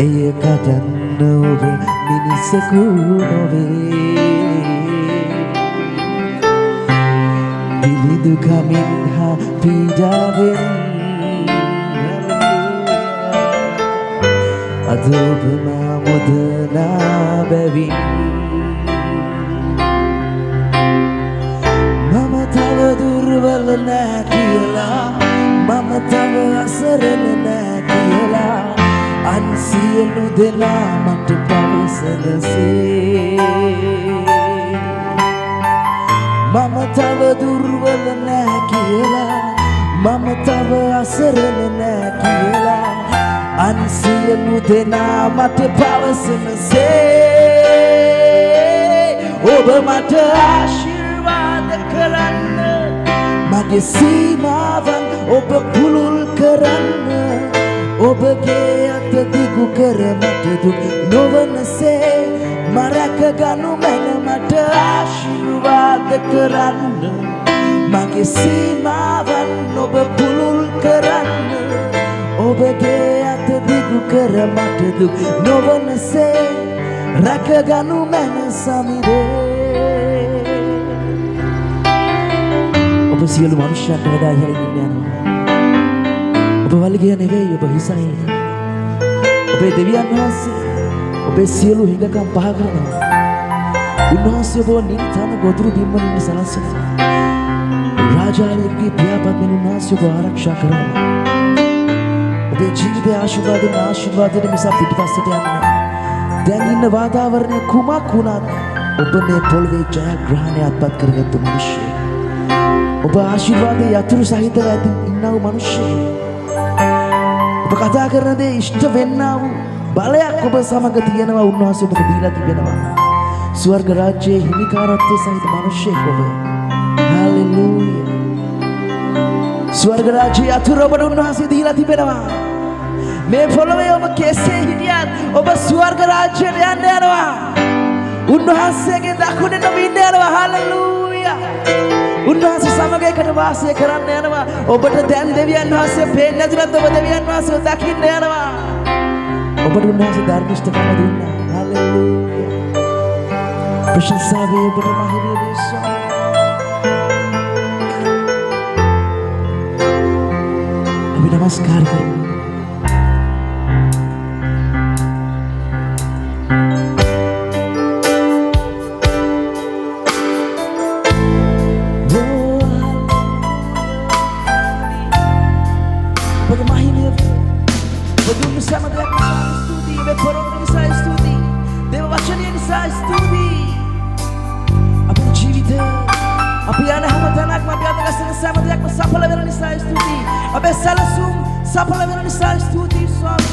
[SPEAKER 1] එය කඩන්න ඔබ මිනිසෙකු නොවේ. දිලිඳු කමින් හා පීඩාවෙන් අද ඔබ මා මුදනා බැවින් දුර්වල නෑ කියලා මම තව අසරණ නෑ කියලා අන් සියලු දෙනා මට පවසනසේ. මම තව දුර්වල නෑ කියලා මම තව අසරණ නෑ කියලා අන් සියලු දෙනා මට පවසනසේ. ඔබ මට ආශිර්වාද කරන්න. මගේ සීමාවන් ඔබ පුළුල් කරන්න. ඔබගේ අත දිගු කර මට දුක් නොවනසේ මරක ගනු මැන මට ආශිර්වාද කරන්න. මගේ සීමාවන් ඔබ පුළුල් කරන්න. ඔබගේ අත දිගු කර මට දුක් නොවනසේ රැක ගනු මැන සමිරේ. ඔබ සියලු මනුෂ්‍යයන්ට වඩා ඉහළින් යනවා. ඔබ වලිගය නෙවෙයි, ඔබ හිසයි. ඔබ ඔබේ දෙවියන් වහන්සේ ඔබේ සියලු හිඟකම් පහ කරනවා. උන්වහන්සේ ඔබ නිතන ගොදුරු බිම්වලින් සලස්සනවා. රාජාලයේගේ පියාපත්මෙන් උන්වහන්සේ ඔබ ආරක්ෂා කරනවා. ඔබේ ජීවිතයේ ආශිර්වාදයෙන් මිස පිටපස්සට යන්නේ නැහැ. දැන් ඉන්න වාතාවරණය කුමක් වුණත් ඔබ මේ පොළවේ ජයග්‍රහණය අත්පත් කරගත්තු මිනිස්සෙක්. ඔබ ආශිර්වාදයේ යතුරු සහිතව ඇති ඉන්නා වූ මිනිස්සෙක්. ඔබ කතා කරන දේ ඉෂ්ට වෙන්නා වූ බලයක් ඔබ සමග තියෙනවා. උන්වහන්සේ ඔබට දීලා තිබෙනවා. ස්වර්ග රාජ්‍යයේ හිමිකාරත්වයේ සහිත මිනිස්සෙක් ඔබ. හalleluya. ස්වර්ග රාජ්‍යයේ යතුරු ඔබට උන්වහන්සේ දීලා තිබෙනවා. මේ පොළොවේ ඔබ කෙසේ හිටියත් ඔබ ස්වර්ග රාජ්‍යයට යන්න යනවා. උන්වහන්සේගේ දකුණෙන් ඔබ ඉන්න යනවා. හalleluya. උන්වහන්සේ සමග එකට වාසය කරන්න යනවා. ඔබට දැන් දෙවියන් වහන්සේ පේන්නේ නැතුණත් ඔබ දෙවියන් වහන්සේව දකින්න යනවා. ඔබට උන්වහන්සේ ධර්මිෂ්ඨකම දුන්නා. හalleluya. ප්‍රශංසා වේ ඔබට මහිමය වේ ස්වාමී. අපි නමස්කාර කරමු. සඵල වෙන නිසා ස්තුතියි ස්වාමී.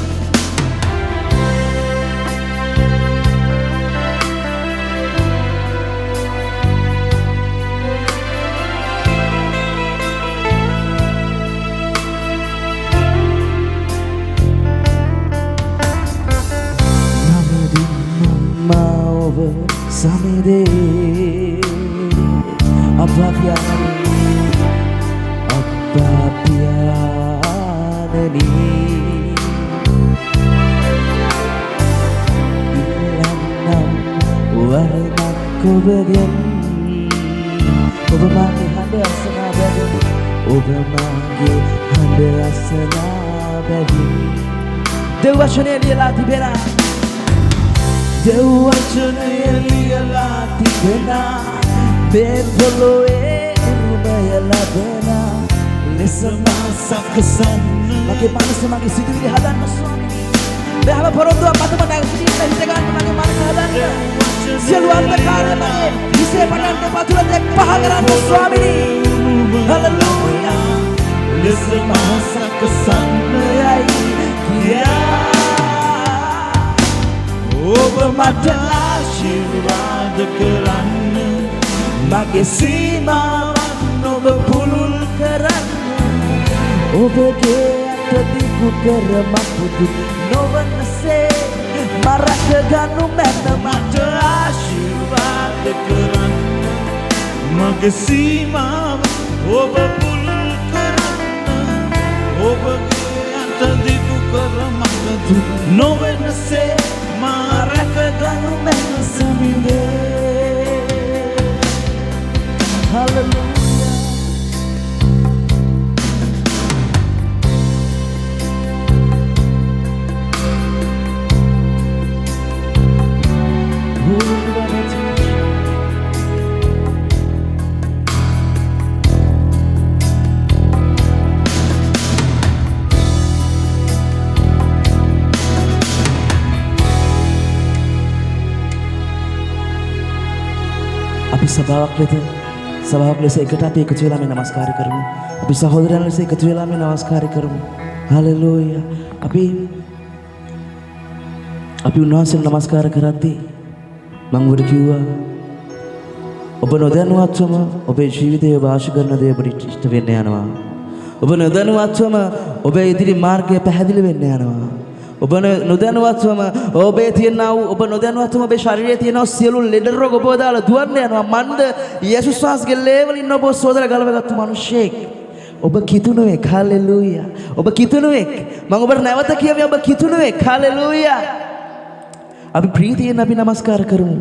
[SPEAKER 1] නමදින් මම්මා ඔබ සමිදේ අප්පා ඔබගෙන් ඔබ මාගේ හඬ අසනා බැවින් ඔබ මාගේ හඬ අසනා බැවින් දෙව් වචනය ලියලා තිබෙනා දෙව් වචනය ලියලා තිබෙනා මේ පොළොවේ උරුමය ලැබෙනා ලෙස මා සකසන්න මගේ මනස මගේ සිතුවිලි හදන්න ස්වාමී බෑව පොරොන්දුවක් මතම නැගිටින්න හිත ගන්න මගේ මනස හදන්න සියලු අන්ධකාරය මගේ හිසේ පටන්ට පතුල දෙක් පහ කරන්න ස්වාමිනී. හලෙලූයා. ලෙස මා සකසන්නයයි කියා ඔබ මට ආශිර්වාද කරන්න මගේ සීමාවන් ඔබ පුළුල් කරන්න ඔබගේ අත දිගු කර මපුදු නොවනසේ මරක ගනු මැන මට ආශිර්වාද කරන්න මගේ සීමාව ඔබ පුළුල් කරන්න ඔබගේ අත දිගු කර මපුදු නොවනසේ මරක ගනු මැන සමිඳේ. හalleluya. අපි සභාවක් ලෙස එකට අපි එකතු වෙලා මේ නමස්කාර කරමු. අපි සහෝදරයන් ලෙස එකතු වෙලා මේ නමස්කාර කරමු. හalleluya. අපි උන්වහන්සේට නමස්කාර කරද්දී මම ඔබට කිව්වා ඔබ නොදැනුවත්වම ඔබේ ජීවිතය ඔබ ආශා කරන දේ ඔබට ඉෂ්ට වෙන්න යනවා. ඔබ නොදැනුවත්වම ඔබේ ඉදිරි මාර්ගය පැහැදිලි වෙන්න යනවා. ඔබ නොදැනුවත්වම ඔබේ තියෙනා වූ ඔබ නොදැනුවත්වම ඔබේ ශරීරයේ තියෙනා සියලු ලෙඩ රෝග ඔබව දාලා දුවන්න යනවා. මන්ද යේසුස් වහන්සේගේ ලේවලින් ඔබ සෝදර ගලවගත්තු මිනිසෙක්. ඔබ කිතුණුවෙක්. හalleluya. ඔබ කිතුණුවෙක්. මම ඔබට නැවත කියවි ඔබ කිතුණුවෙක්. හalleluya. අපි ප්‍රීතියෙන් අපි නමස්කාර කරමු.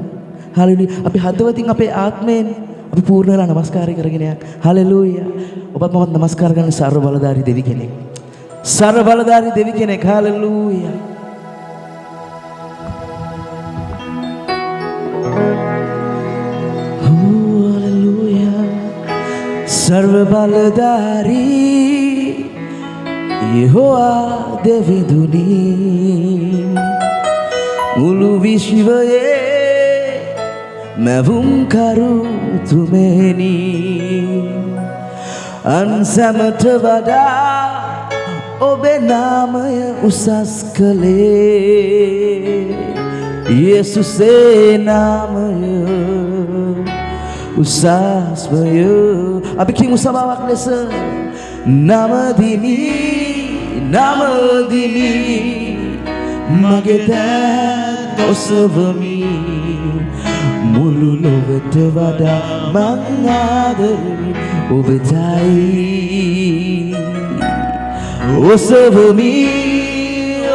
[SPEAKER 1] හalleluya. අපි හදවතින් අපේ ආත්මයෙන් අපි පූර්ණ වෙලා නමස්කාර කරගෙන යන්න. හalleluya. ඔබත් මමත් නමස්කාර කරන සර්ව බලධාරී දෙවි කෙනෙක්. සර්ව බලධාරී දෙවි කෙනෙක්. හalleluya. सर्व बलधारी यहोवा देविदुनी මුළු විශ්වයේ මැවුම් කරු තුමෙනි අන්සමට වඩා ඔබේ නාමය උසස් කළේ යේසුසේ නාමය උසස්මය අපි කියමු සභාවක් ලෙස නමදිමි නමදිමි මගේ දෑත් ඔසවමි මුළු ලොවට වඩා මං ආදරේ ඔබටයි ඔසවමි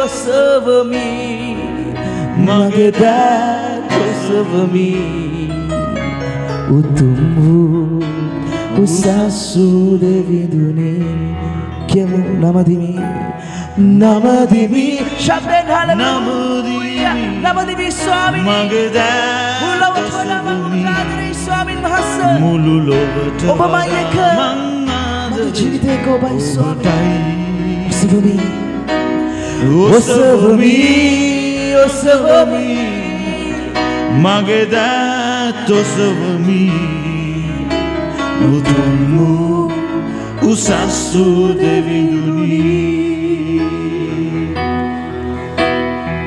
[SPEAKER 1] ඔසවමි මගේ දෑත් ඔසවමි උතුම් වූ උසස් වූ දෙවිඳුනේ කියමු නමදිමි නමදිමි ශබ්දෙන් හලෙලූයා නමදිමි ස්වාමීනි
[SPEAKER 2] මගේ දෑත්
[SPEAKER 1] ස්වාමීන් වහන්සේ
[SPEAKER 2] මුළු ලොවට
[SPEAKER 1] ඔබමයි එක මගේ ජීවිතේ ඔබයි ස්වාමීනි ඔසවමි ඔසවමි ඔසවමි
[SPEAKER 2] මගේ දෑත් ඔසවමි උතුම් වූ උසස් වූ දෙවිඳුනි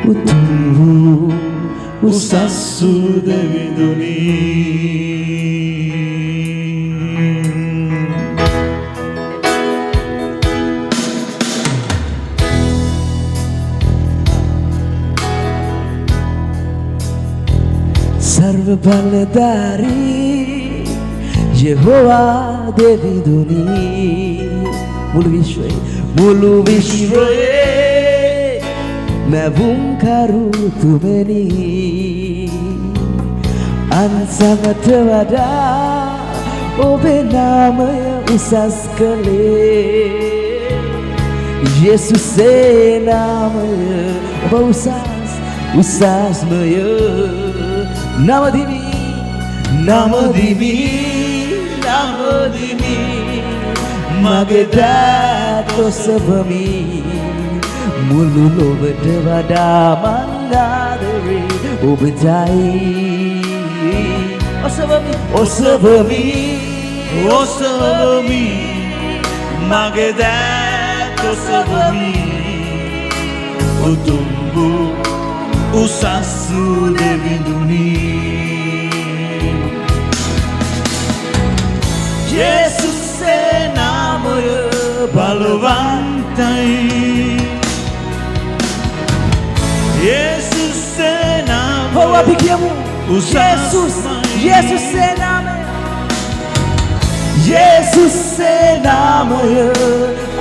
[SPEAKER 1] උතුම් වූ
[SPEAKER 2] උසස් වූ දෙවිඳුනි
[SPEAKER 1] सर्व बलधारी यहोवा देविदुनी මුළු විශ්වයේ මැවුම් කරු තුමෙනි අන්සමට වඩා ඔබේ නාමය උසස් කළේ යේසුසේ නාමය ඔබ උසස්මය නමදිමි නමදිමි නමදිමි මගේ දෑත් ඔසවමි මුළු ලොවට වඩා මං ආදරේ ඔබටයි ඔසවමි ඔසවමි
[SPEAKER 2] ඔසවමි මගේ දෑත් ඔසවමි උතුම් වූ උසස් වූ දෙවිඳුනි යේසුසේ නාමය බලවන්තයි යේසුසේ නාමය
[SPEAKER 1] අපි කියමු යේසුසේ නාමය යේසුසේ නාමය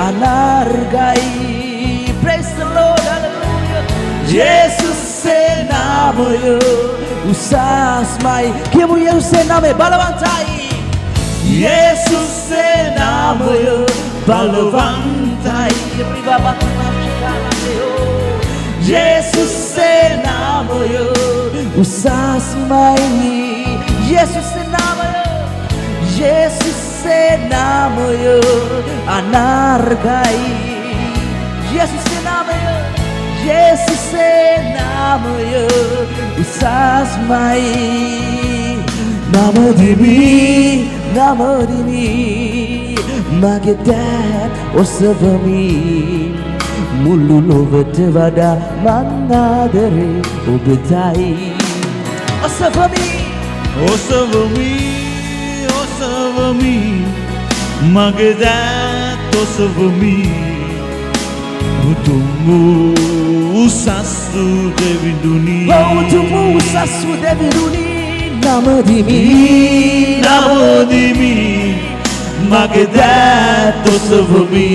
[SPEAKER 1] අනර්ගයි praise the Lord hallelujah යේසුසේ නාමය උසස්මයි කියමු යේසුසේ නාමය බලවන්තයි යේසුසේ නාමය බලවන්තයි යේසුසේ නාමය උසස්මයි යේසුසේ නාමය අනර්ගයි යේසුසේ නාමය උසස්මයි නමදිමි නමදිමි මගේ දෑත් ඔසවමි මුළු ලොවට වඩා මං ආදරේ ඔබටයි ඔසවමි
[SPEAKER 2] ඔසවමි ඔසවමි මගේ දෑත් ඔසවමි උතුම් වූ උසස් වූ දෙවිඳුනි
[SPEAKER 1] උතුම් වූ උසස් වූ දෙවිඳුනි නමදිමි
[SPEAKER 2] නමදිමි මගේ දෑත් ඔසවමි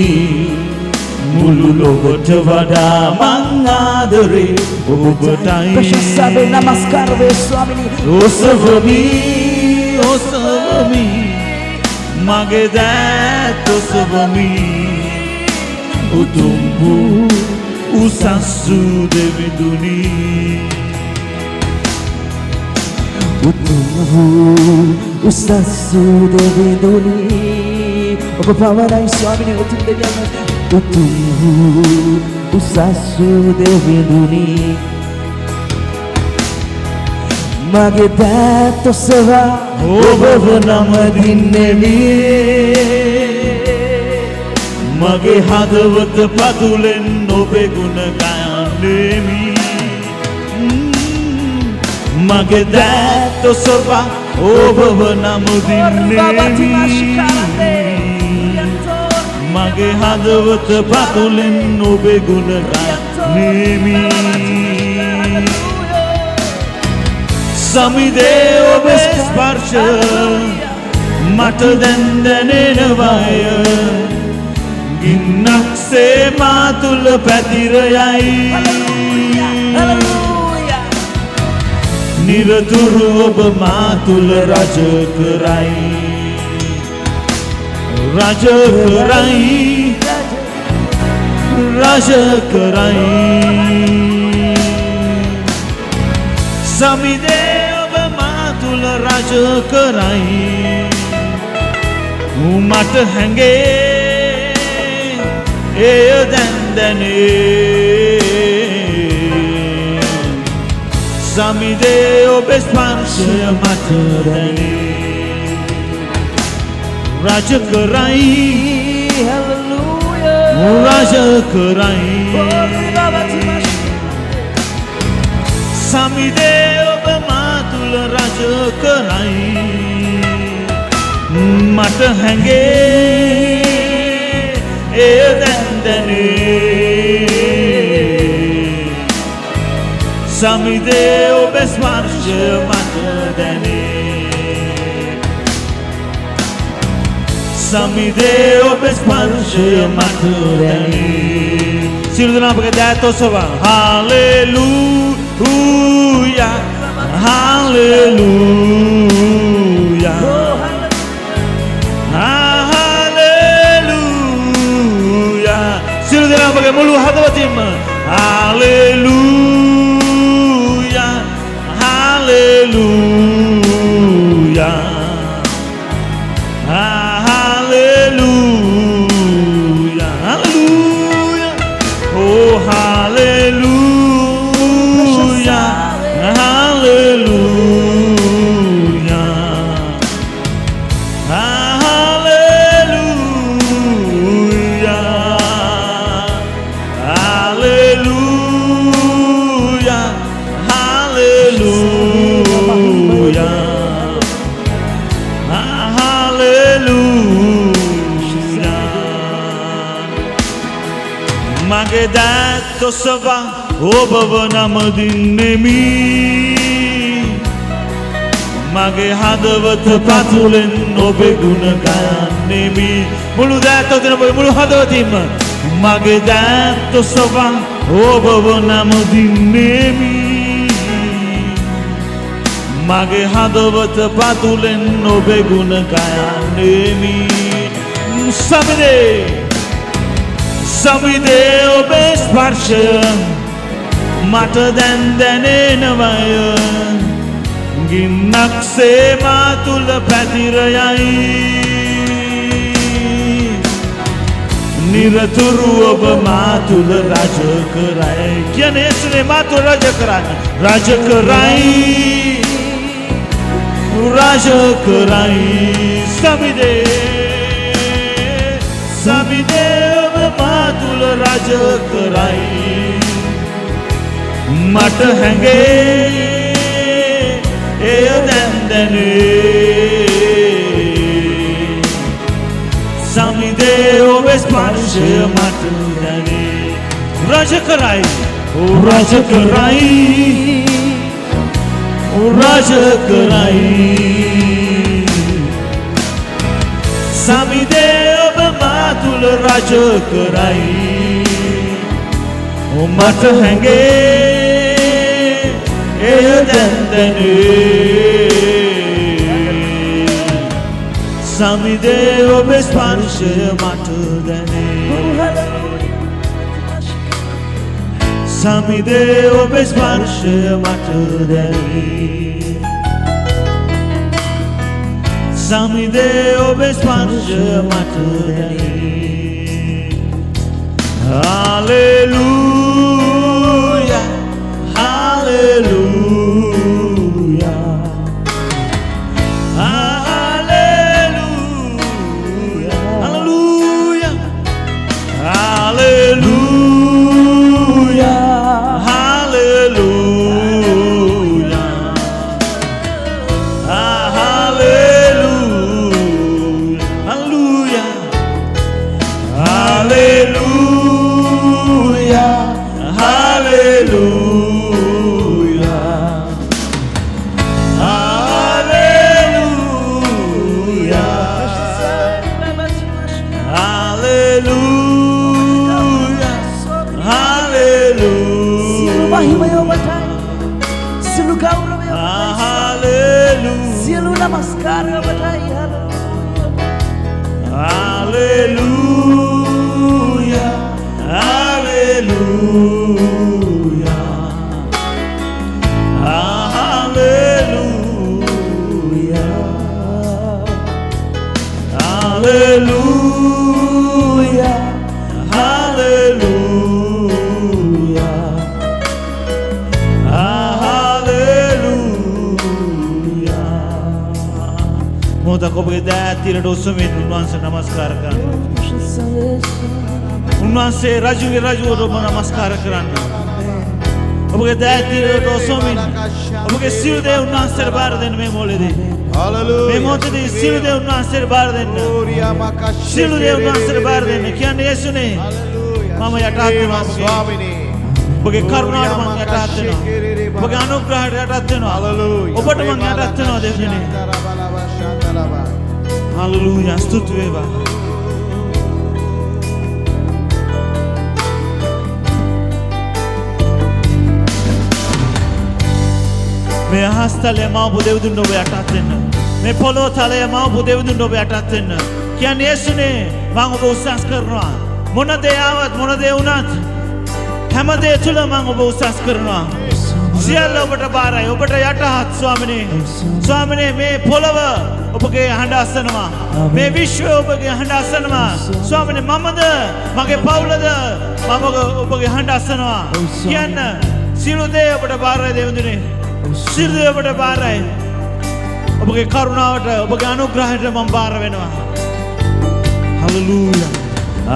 [SPEAKER 2] මුළු ලොවට වඩා මං ආදරේ ඔබටයි
[SPEAKER 1] ප්‍රශංසාවේ නමස්කාර වේ ස්වාමිනී
[SPEAKER 2] ඔසවමි ඔසවමි මගේ දෑත් ඔසවමි උතුම් වූ උසස් වූ දෙවිඳුනි
[SPEAKER 1] උතුම් වූ උසස් වූ දෙවිඳුනි ඔබ පවරයි ස්වාමිනේ උතුම් දෙවියන් උතුම් වූ උසස් දෙවිඳුනි මගේ දෑත් ඔසවා ඔබව නමදින්නෙමි
[SPEAKER 2] මගේ හදවත පතුලෙන් ඔබේ ගුණ ගයන්නෙමි මගේ දෑත් ඔසවා ඔබව නමදින්නෙමි මගේ හදවත පතුලෙන් ඔබේ ගුණ ගයන්නෙමි සමිදේ ඔබේ ස්පර්ශ මට දැන් දැනෙනවාය ගින්නක්සේ මා තුල පැතිර යයි නිරතුරු ඔබ මා තුල රජ කරයි රජ කරයි රජ කරයි සමිදේ ඔබ මා තුල රජ කරයි මට හැඟේ එය දැන් දැනේ සමිදේ ඔබේ ස්පර්ශය මට දැනේ රජ කරයි රජ කරයි සමිදේ ඔබ මා තුල රජ කරයි මට හැඟේ එය දැන් දැනේ සමිදේ ඔබේ ස්පර්ශය මට දැනේ සමිදේ ඔබේ ස්පර්ශය මට දැනේ සියලු දෙනාගේ දෑත් ඔසවා හාලෙලූයා හාලෙලූයා හාලෙලූයා සියලු දෙනාගේ මුළු හදවතින්ම hallelujah hallelujah hallelujah hallelujah oh hallelujah hallelujah hallelujah hallelujah hallelujah මගේ දෑත් ඔසවා ඔබව නමදින්නෙමි මගේ හදවත පතුලෙන් ඔබේ ගුණ ගයන්නෙමි මුළු දෑත් ඔතන මුළු හදවතින්ම මගේ දෑත් ඔසවා ඔබව නමදින්නෙමි මගේ හදවත පතුලෙන් ඔබේ ගුණ ගයන්නෙමි සමිදේ ඔබේ ස්පර්ශය මට දැන් දැනෙනවය ගින්නක්සේ මා තුල පැතිර යයි නිරතුරු ඔබ මා තුල රජ කරයි කියන්නේ ඒසුනේ මා තුල රජ කරයි රජ කරයි රජ කරයි සමිදේ මා තුල රජ කරයි මට හැඟේ එය දැන් දැනේ සමිදේ ඔබේ ස්පර්ශය මට දැනේ රජ කරයි රජ කරයි රජ කරයි සමිදේ ඔබ මා තුල රජ කරයි මට හැඟේ එය දැන් දැනේ සමිදේ ඔබේ ස්පර්ශය මට දැනේ සමිදේ ඔබේ ස්පර්ශය මට දැනේ සමිදේ ඔබේ ස්පර්ශය මට දැනේ. හලෙලූයා හලෙලූයා ඔබගේ දෑතිරට ඔස්සමින් උන්වහන්සේ නමස්කාර කරන්න. උන්වහන්සේ රජුගේ රජුවට ඔබ නමස්කාර කරන්න. ඔබගේ දෑතිරට ඔස්සමින් ඔබගේ සියලු දේ උන්වහන්සේට බාර දෙන්න මේ මොහොතේදී. මේ මොහොතේදී සියලු දේ උන්වහන්සේට බාර දෙන්න. සියලු දේ උන්වහන්සේට බාර දෙන්න. කියන්නේ යේසුනේ මම යටත් වෙනවා ස්වාමිනේ. ඔබගේ කරුණාවට මම යටත් වෙනවා. ඔබගේ අනුග්‍රහයට යටත් වෙනවා. ඔබට මම යටත් වෙනවා දෙවියනේ. Hallelujah, ස්තුති වේවා. මේ අහස්තලයේ මාපු දෙවිඳුන් ඔබ යටත් වෙන්න. මේ පොළොව තලයේ මාපු දෙවිඳුන් ඔබ යටත් වෙන්න. කියන්නේ යේසුනේ මම ඔබ උසස් කරනවා. මොන දේ ආවත් මොන දේ වුණත් හැම දේ තුල මම ඔබ උසස් කරනවා. සියල්ල ඔබට බාරයි. ඔබට යටහත් ස්වාමිනේ. ස්වාමිනේ මේ පොළොව ඔබගේ හඬ අසනවා. මේ විශ්වය ඔබගේ හඬ අසනවා. ස්වාමිනේ මමද මගේ පවුලද මම ඔබගේ හඬ අසනවා. කියන්න සියලු දේ ඔබට බාරයි දෙවිඳුනේ. සියලු දේ ඔබට බාරයි. ඔබගේ කරුණාවට ඔබගේ අනුග්‍රහයට මම බාර වෙනවා. හලෙලූයා.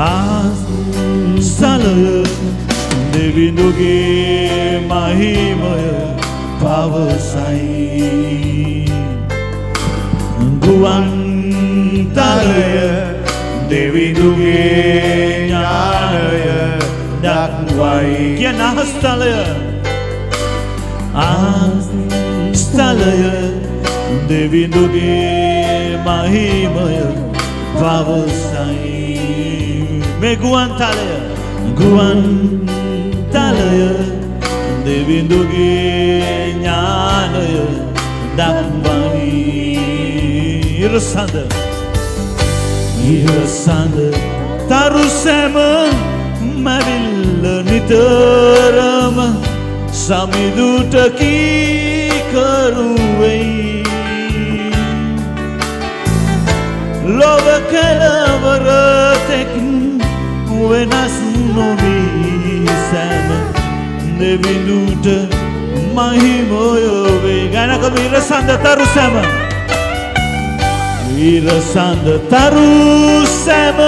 [SPEAKER 2] ආස්තලය දෙවිඳුගේ මහිමය පවසයි. ගුවන් තරය දෙවිඳුගේ ඥානය දක්වයි. කියන අහස්තලය ආස්තලය දෙවිඳුගේ මහිමය පවසයි. මේ ගුවන් තලය දෙවිඳුගේ ඥානය දක්වයි. ඉරසඳ තරු සැම මැවිල්ල නිතරම සමිඳුට කීකරුවෙයි. ලොව කෙළවර තෙක් වෙනස් නොවී සැම දෙවිඳුට මහිමය වේ. ගණකම ඉරසඳ තරු සැම තරු සැම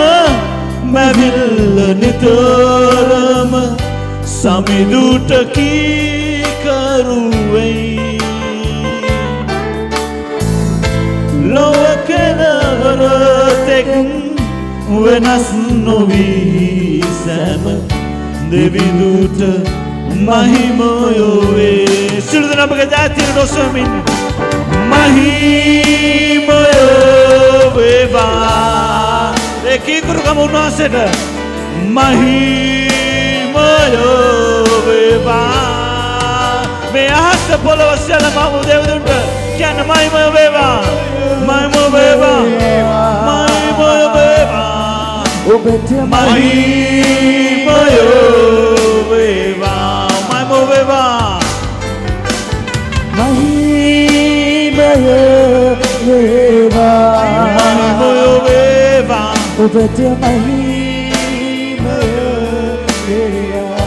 [SPEAKER 2] මැවිල්ල නිතරම සමිඳුට කීකරුවෙයි. ලොව කෙළවර තෙක් වෙනස් නොවී සැම දෙවිඳුට මහිමය වේ. සියලු දෙනා ඔබගේ දෑතිරට ඔසවමින් මහිමය වේවා. ඒ කීකරුකම උන්වහන්සේට මහිමය වේවා. මේ අහස පොළොව සියල්ල මම දෙවිඳුන්ට කියන්න මහිමය වේවා. මහිමය වේවා. මහිමය වේවා. ඔබට මහිමය වේවා. මහිමය වේවා. මහිමය වේවා.
[SPEAKER 1] ඔබට මහිමය වේවා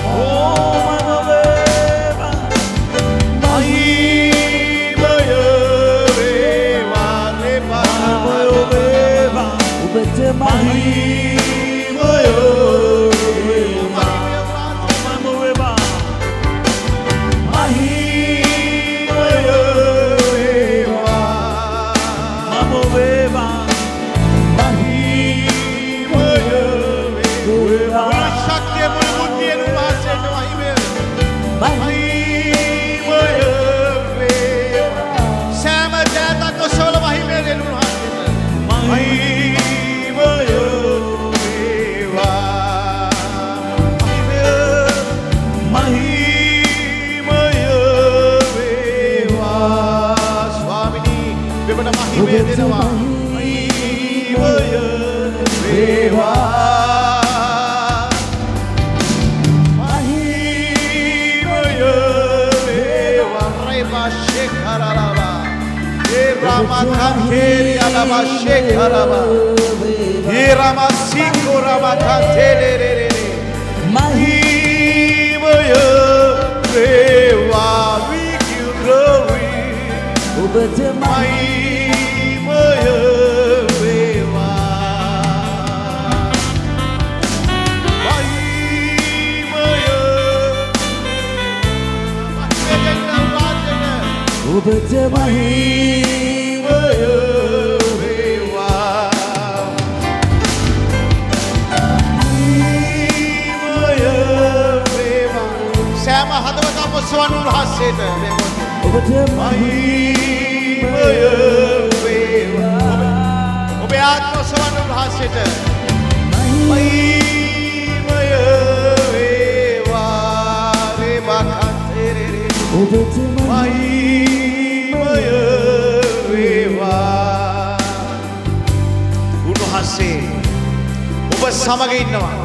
[SPEAKER 1] ඔබට
[SPEAKER 3] සමග ඉන්නවා.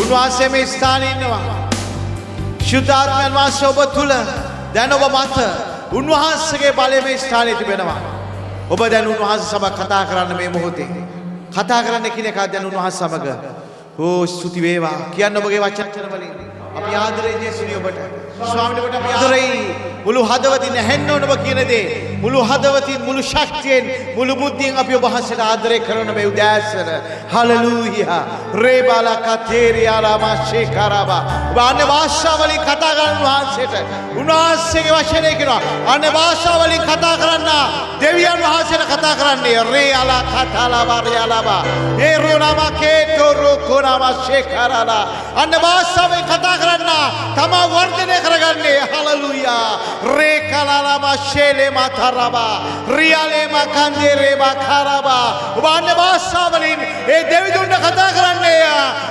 [SPEAKER 3] උන්වහන්සේ මේ ස්ථානයේ ඉන්නවා. ශුද්ධාත්මයන් වහන්සේ ඔබ තුල දැන් ඔබ මත උන්වහන්සේගේ බලය මේ ස්ථානයේ තිබෙනවා. ඔබ දැන් උන්වහන්සේ සමග කතා කරන්න මේ මොහොතේ. කතා කරන්න කියන එක දැන් උන්වහන්සේ සමග. ඕ ස්තුති වේවා. කියන්න ඔබගේ වචන වලින්. අපි ආදරේ ජේසුනි ඔබට. ස්වාමීන් ඔබට අපි ආදරේ. මුළු හදවතින් ඇහෙන්න ඕන ඔබ කියන දේ. මුළු හදවතින් මුළු ශක්තියෙන් මුළු බුද්ධියෙන් අපි ඔබ වහන්සේට ආදරය කරන මේ උදෑසන හලෙලූයා රේබාලා කතේරියා ලාමා ශේකරබා ඔබ අන්‍ය භාෂා වලින් කතා කරන වහන්සේට උන්වහන්සේගේ වචනය කියනවා අන්‍ය භාෂා වලින් කතා කරන්න දෙවියන් වහන්සේට කතා කරන්නේ රේයාලා කතාලාබා රේයාලාබා ඒ රෝනාමා කේතෝරෝ කොනාමා ශේකරලා අන්‍ය භාෂා වලින් කතා කරන්න තමා වර්ධනය කරගන්නේ හලෙලූයා රේකලාලාමා ශේලේ මාතරබා රියාලේ මකන්දේ බාඛරබා ඔබ අන්‍ය භාෂා වලින් ඒ දෙවිඳුන්ට කතා කරන්නේ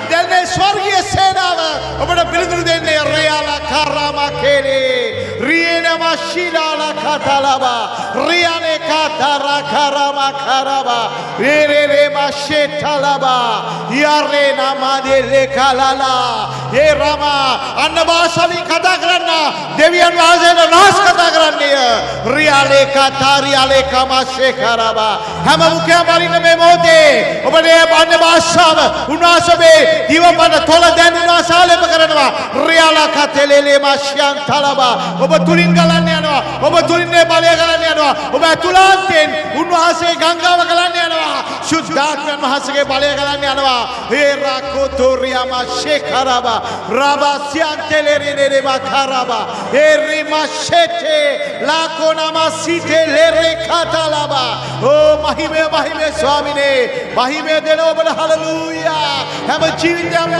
[SPEAKER 3] දැන් මේ ස්වර්ගීය සේනාව ඔබට පිළිතුරු දෙන්නේ රියාලා කරාමා කේලේ රියේනමා ශීලාලා කතලබා රියාලේ කතරා කරාමා කරබා රේරේ මාෂේතලබා යාරේ නමාදේ ලේකලාලා ඒ රමා අන්‍ය භාෂා වලින් කතා කරන්න දෙවියන් වහන්සේට රහස් කතා කරන්නේ රියාලේ කතාරියාලේ කමාෂේකරබා හැම මුඛයෙන් බලින්න මේ මොහොතේ ඔබේ අන්‍ය භාෂාව උන්වහන්සේ දිවපන තොල දැන් උන්වහන්සේ ආලේප කරනවා රියාලා කතලේලේ මාෂයන් තලබා ඔබ තුලින් ගලන්න යනවා ඔබ තුලින් මේ බලය ගලන්න යනවා ඔබ අතුලාන්තෙන් උන්වහන්සේ ගංගාව ගලන්න යනවා ශුද්ධාත්මයන් වහන්සේගේ බලය ගලන්න යනවා ඒ රාකෝතෝරියා මාෂේකරබා රාබාසියන් තෙලේරේ බාඛරබා ඒ රිමාෂේතේ ලාකෝනාමා සිතේ ලෙරේ කතලබා ඕ මහිමේ මහිමේ ස්වාමිනේ මහිමේ දෙන ඔබට හලෙලූයා හැම ජීවිතයක්ම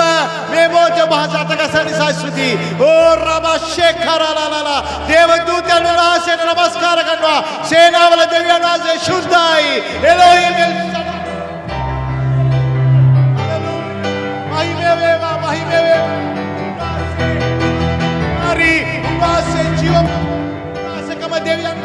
[SPEAKER 3] මේ මොහොතේ භාෂාතකසනිසා ස්තුති ඕ රබෂේකරලාලා දේව දූතයන් වහන්සේට නමස්කාර කරනවා සේනාවල දෙවියන් වහන්සේ ශුද්ධයි එලෝහිම් මහිමේ වේවා මහිමේ වේවා හරි උන්වහන්සේ ජීව වාසකම දෙවියන්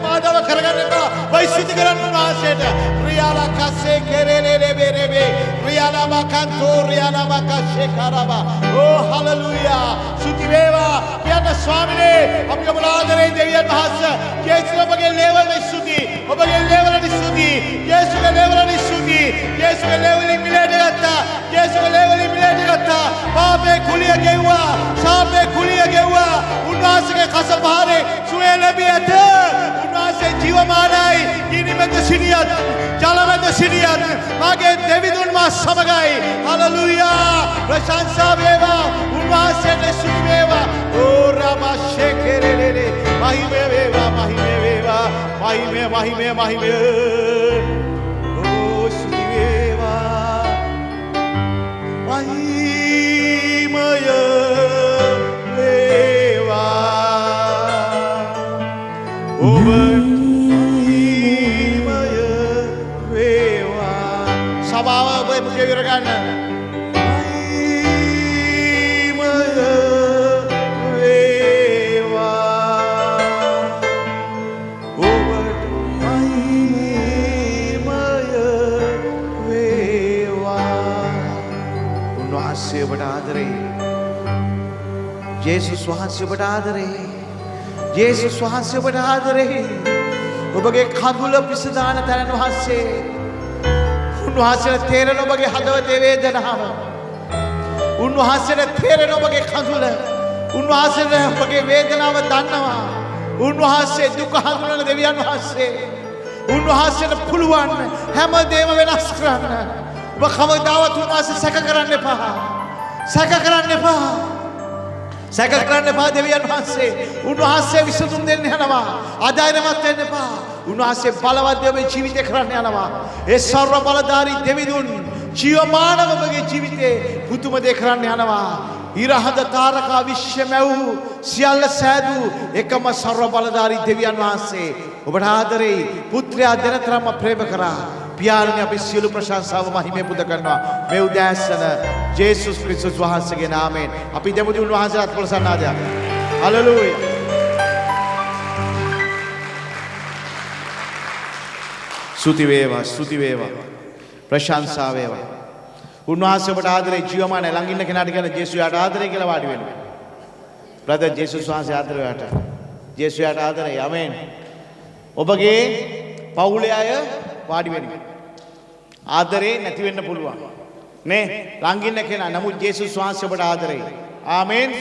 [SPEAKER 3] මාදව කරගන්න එපා වෛශ්විත කරන්න වාසයට රියාලා කස්සේ කෙරේලේ බෙරේ රියාලා මකන්තෝ රියාලා මකෂේ කරබා ඕ හලෙලූයා සුති වේවා පියන්න ස්වාමිනේ අපි ඔබ ආදරේ දෙවියන් වහන්සේ ජේසුස්ගේ ලේවල් සුති ඔබගේ ලේවලට ස්තුතියි. යේසුගේ ලේවලට ස්තුතියි. යේසුගේ ලේවලින් මිලට ගත්තා. යේසුගේ ලේවලින් මිලට ගත්තා. පාපේ කුලිය ගෙව්වා. ශාපේ කුලිය ගෙව්වා. උන්වහන්සේගේ කසපහරේ සුවය ලැබී ඇත. උන්වහන්සේ ජීවමානයි. ගිනිමෙත සිටියත්, ජලමෙත සිටියත් මගේ දෙවිඳුන් මා සමගයි. හලෙලූයා. ප්‍රශංසා වේවා. උන්වහන්සේට ස්තුති වේවා. ඕ රාමශේකරේ මහිමය වේවා, මහිමය වේවා, මහිමය, මහිමය, මහිමය. ඕ ස්තුති වේවා. මහිමය වේවා. ඔබ මහිමය වේවා. සභාව ඔබ මුඛය විර ගන්න. යේසුස් වහන්සේ ඔබට ආදරේ. යේසුස් වහන්සේ ඔබට ආදරේ. ඔබගේ කඳුල පිසදාන තැන වහන්සේ. උන්වහන්සේට තේරෙන ඔබගේ හදවතේ වේදනාව. උන්වහන්සේට තේරෙන ඔබගේ කඳුල. උන්වහන්සේට ඔබගේ වේදනාව දන්නවා. උන්වහන්සේ දුක හඳුනන දෙවියන් වහන්සේ. උන්වහන්සේට පුළුවන් හැමදේම වෙනස් කරන්න. ඔබ කවදාවත් උන්වහන්සේ සැක කරන්න එපා. සැක කරන්න එපා. සැක කරන්න එපා දෙවියන් වහන්සේ. උන්වහන්සේ විසඳුම් දෙන්න යනවා. අධෛර්යමත් වෙන්න එපා. උන්වහන්සේ බලවත් ඔබේ ජීවිතේ කරන්න යනවා. ඒ සර්ව බලධාරී දෙවිඳුන් ජීවමානව ඔබගේ ජීවිතේ පුදුම දේ කරන්න යනවා. ඉරහඳ තාරකා විශ්වමැව් සියල්ල සෑදූ එකම සර්ව බලධාරී දෙවියන් වහන්සේ ඔබට ආදරේ. පුත්‍රයා දෙනතරම්ම ප්‍රේම කරා. පියාණනි අපි සියලු ප්‍රශංසාව මහිමේ පුද කරනවා මේ උදෑසන ජේසුස් ක්‍රිස්තුස් වහන්සේගේ නාමයෙන්. අපි දෙමු උන්වහන්සේට ප්‍රසන්නාදයක්. හලෙලූයා. ස්තුති වේවා, ස්තුති වේවා, ප්‍රශංසා වේවා. උන්වහන්සේ ඔබට ආදරේ. ජීවමාන ළඟ ඉන්න කෙනාට කියන ජේසුයාට ආදරේ කියලා වාඩි වෙන්න. බ්‍රදර් ජේසුස් වහන්සේ ආදරේ යාට. ජේසුයාට ආදරේ. ආමෙන්. ඔබගේ පවුලේ අය වාඩි වෙන්න. ආදරේ නැති වෙන්න පුළුවන් නේ ළඟ ඉන්න කෙනා. නමුත් ජේසුස් වහන්සේ ඔබට ආදරේ. ආමෙන්.